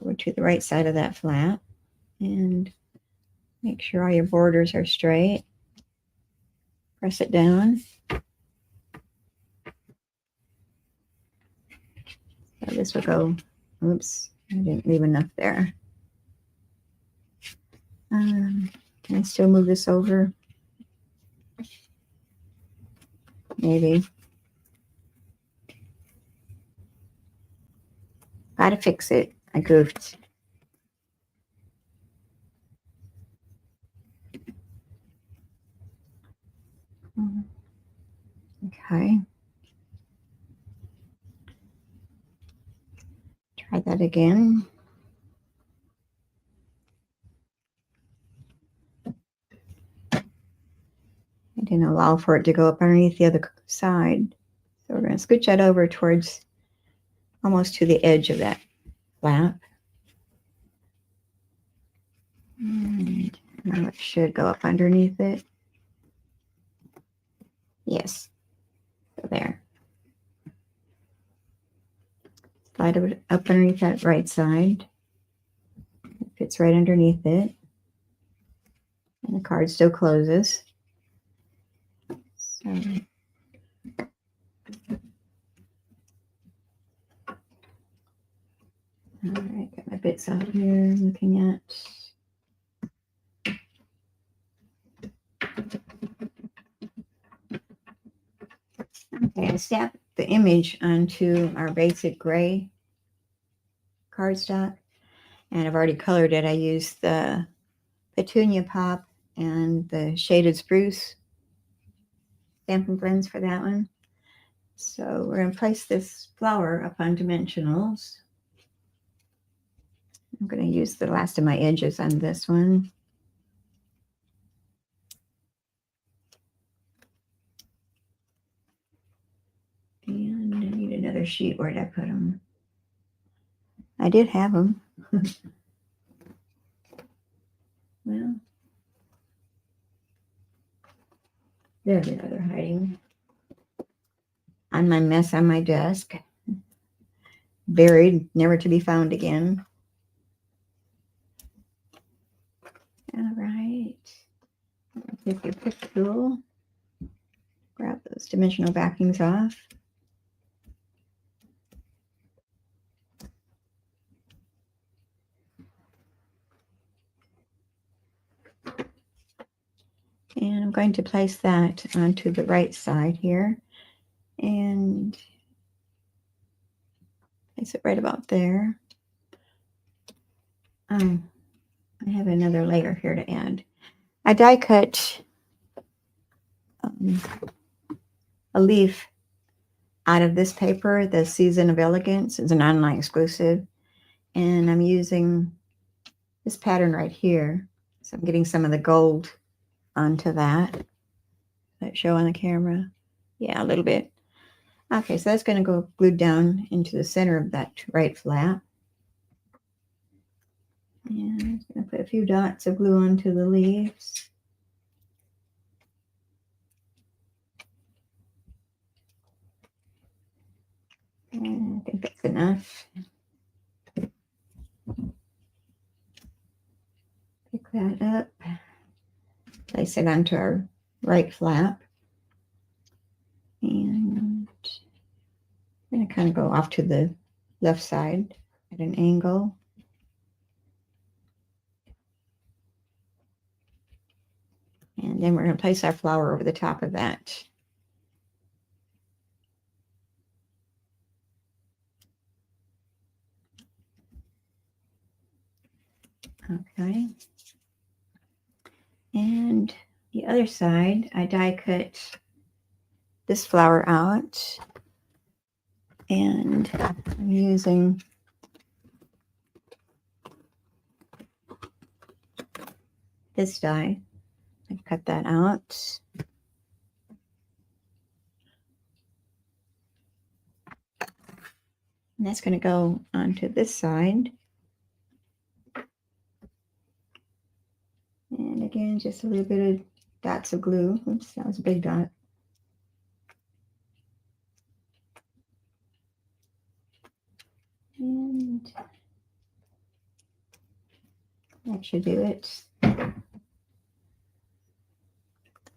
Over to the right side of that flap. And make sure all your borders are straight. Press it down. So this will go, oops, I didn't leave enough there. Can I still move this over? Maybe. Gotta fix it. I goofed. Okay. Try that again. I didn't allow for it to go up underneath the other side. So we're going to scooch that over towards almost to the edge of that flap. And now it should go up underneath it. Yes. So there. Slide it up underneath that right side. It fits right underneath it. And the card still closes. So, all right, got my bits out here looking at. Okay, I stamped the image onto our basic gray cardstock. And I've already colored it. I used the Petunia Pop and the Shaded Spruce Stampin' Blends for that one. So we're going to place this flower up on dimensionals. I'm going to use the last of my edges on this one. And I need another sheet. Where did I put them? I did have them. Well, there they are. They're hiding on my mess on my desk. Buried, never to be found again. All right. Take your pick tool. Grab those dimensional backings off. And I'm going to place that onto the right side here. And place it right about there. I have another layer here to add. I die cut a leaf out of this paper, the Season of Elegance. It's an online exclusive. And I'm using this pattern right here. So I'm getting some of the gold onto that. Does that show on the camera? Yeah, a little bit. Okay, so that's going to go glued down into the center of that right flap. And I'm going to put a few dots of glue onto the leaves. And I think that's enough. Pick that up. Place it onto our right flap. And I'm going to kind of go off to the left side at an angle. And then we're going to place our flower over the top of that. Okay. And the other side, I die cut this flower out. And I'm using this die. I cut that out. And that's going to go onto this side. And again, just a little bit of dots of glue. Oops, that was a big dot. And that should do it.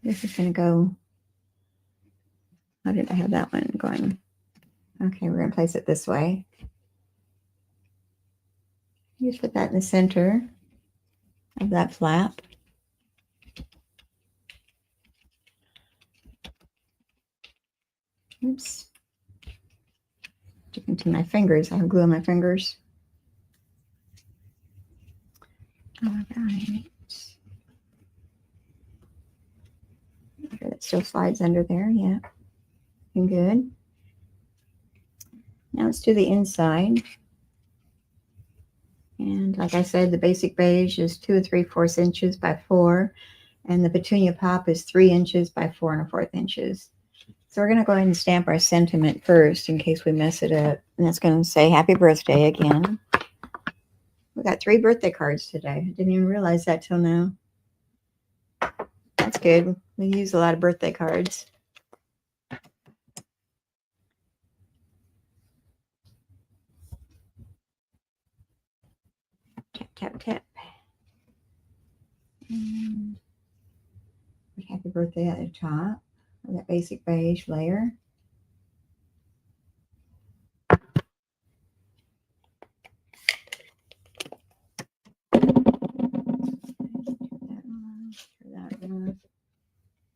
This is going to go. How did I have that one going? Okay, we're going to place it this way. Just put that in the center of that flap. Oops. Sticking to my fingers. I have glue on my fingers. All right. Make sure that still slides under there. Yeah. Looking good. Now let's do the inside. And like I said, the basic beige is 2 3/4 inches by 4. And the Petunia Pop is 3 inches by 4 1/4 inches. So we're going to go ahead and stamp our sentiment first in case we mess it up. And that's going to say happy birthday again. We got 3 birthday cards today. I didn't even realize that till now. That's good. We use a lot of birthday cards. Tap, tap, tap. And happy birthday at the top of that basic beige layer.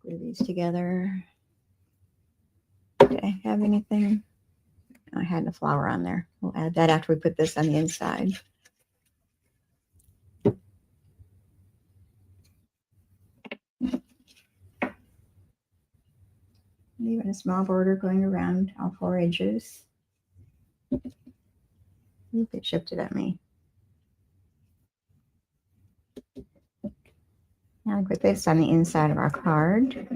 Glue these together. Did I have anything? I had a flower on there. We'll add that after we put this on the inside. Even a small border going around all 4 edges. Oop, it shifted at me. Now I put this on the inside of our card.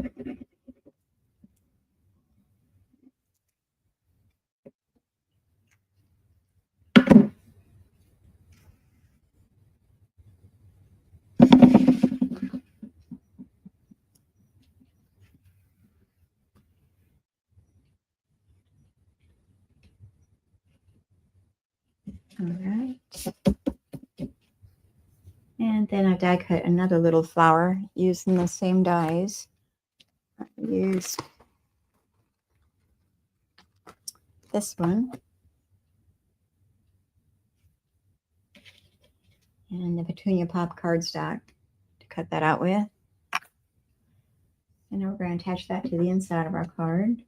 All right. And then I die cut another little flower using the same dies. I used this one and the Petunia Pop Cardstock to cut that out with. And now we're going to attach that to the inside of our card.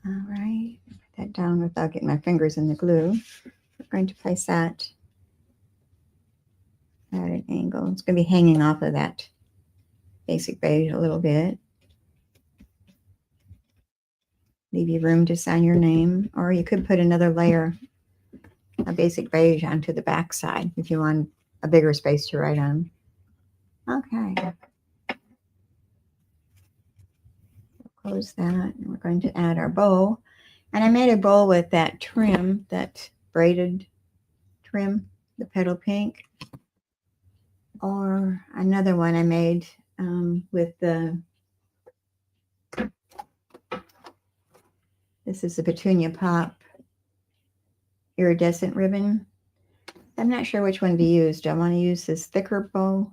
All right, put that down without getting my fingers in the glue. We're going to place that at an angle. It's going to be hanging off of that basic beige a little bit. Leave you room to sign your name, or you could put another layer of basic beige onto the back side if you want a bigger space to write on. Okay. Close that, and we're going to add our bow. And I made a bow with that trim, that braided trim, the petal pink. Or another one I made with the, this is the Petunia Pop Iridescent ribbon. I'm not sure which one to use. Do I want to use this thicker bow?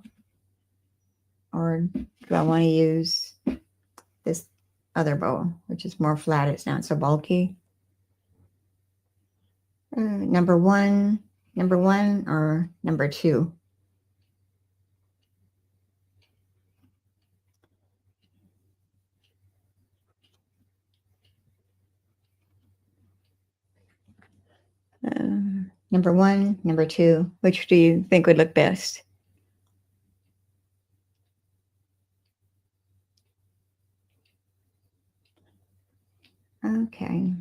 Or do I want to use this other bow, which is more flat? It's not so bulky. Number one, or number 2? Number 1, number 2. Which do you think would look best? Okay.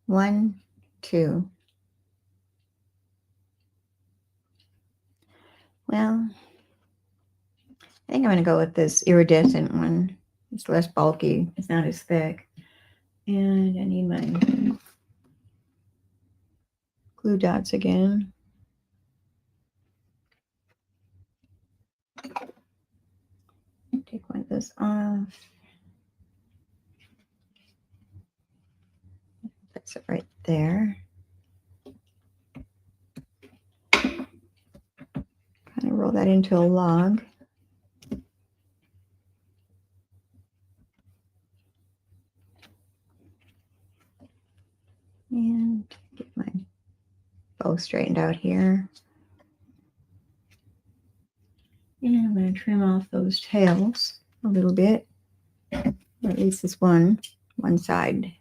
1, 2. Well, I think I'm going to go with this iridescent one. It's less bulky. It's not as thick. And I need my glue dots again. Take one of those off. That's it right there. Kind of roll that into a log. And get my bow straightened out here. And I'm going to trim off those tails a little bit, or at least this one side.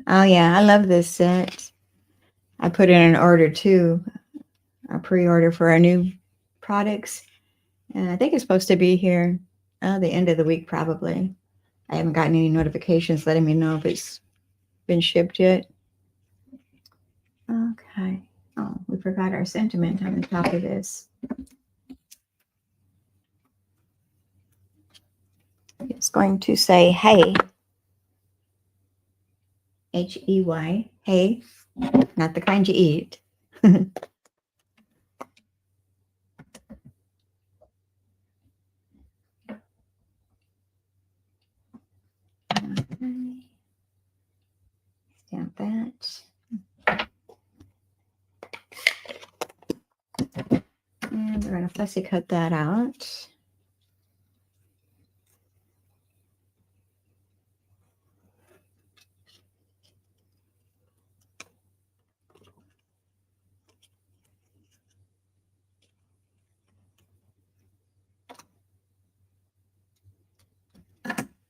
Oh yeah, I love this set. I put in an order too, a pre-order for our new products. And I think it's supposed to be here the end of the week probably. I haven't gotten any notifications letting me know if it's been shipped yet. Okay. Oh, we forgot our sentiment on the top of this. It's going to say, hey. H-E-Y. Hey. Not the kind you eat. it. And we're going to fussy cut that out.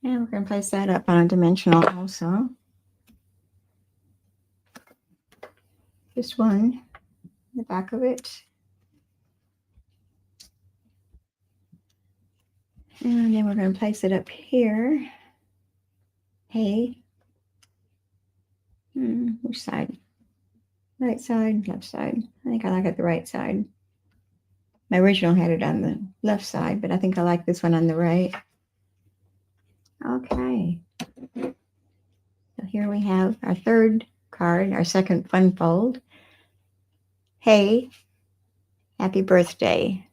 And we're going to place that up on a dimensional also. Just one, the back of it. And then we're going to place it up here. Hey. Which side? Right side, left side. I think I like it the right side. My original had it on the left side, but I think I like this one on the right. Okay. So here we have our third card, our second fun fold. Hey, happy birthday.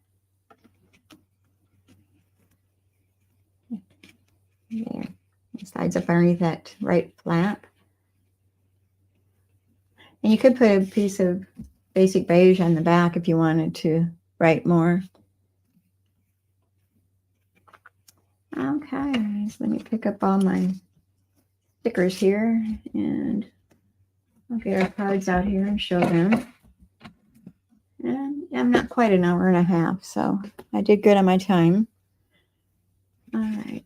There. It slides up underneath that right flap. And you could put a piece of basic beige on the back if you wanted to write more. Okay, so let me pick up all my stickers here, and I'll get our cards out here and show them. And I'm not quite an hour and a half, so I did good on my time. All right,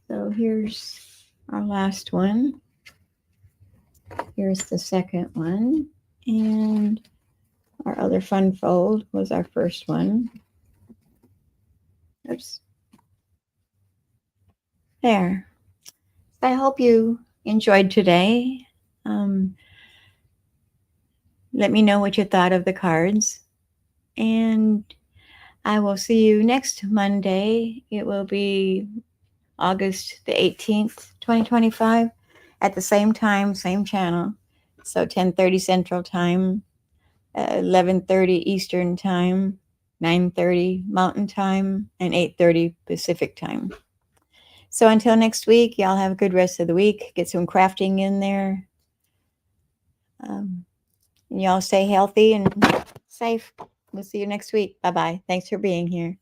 so here's our last one. Here's the second one, and our other fun fold was our first one. Oops. There. I hope you enjoyed today. Let me know what you thought of the cards. And I will see you next Monday. It will be August the 18th, 2025, at the same time, same channel. So 10:30 Central Time, 11:30 Eastern Time, 9:30 Mountain Time, and 8:30 Pacific Time. So until next week, y'all have a good rest of the week. Get some crafting in there. And y'all stay healthy and safe. We'll see you next week. Bye-bye. Thanks for being here.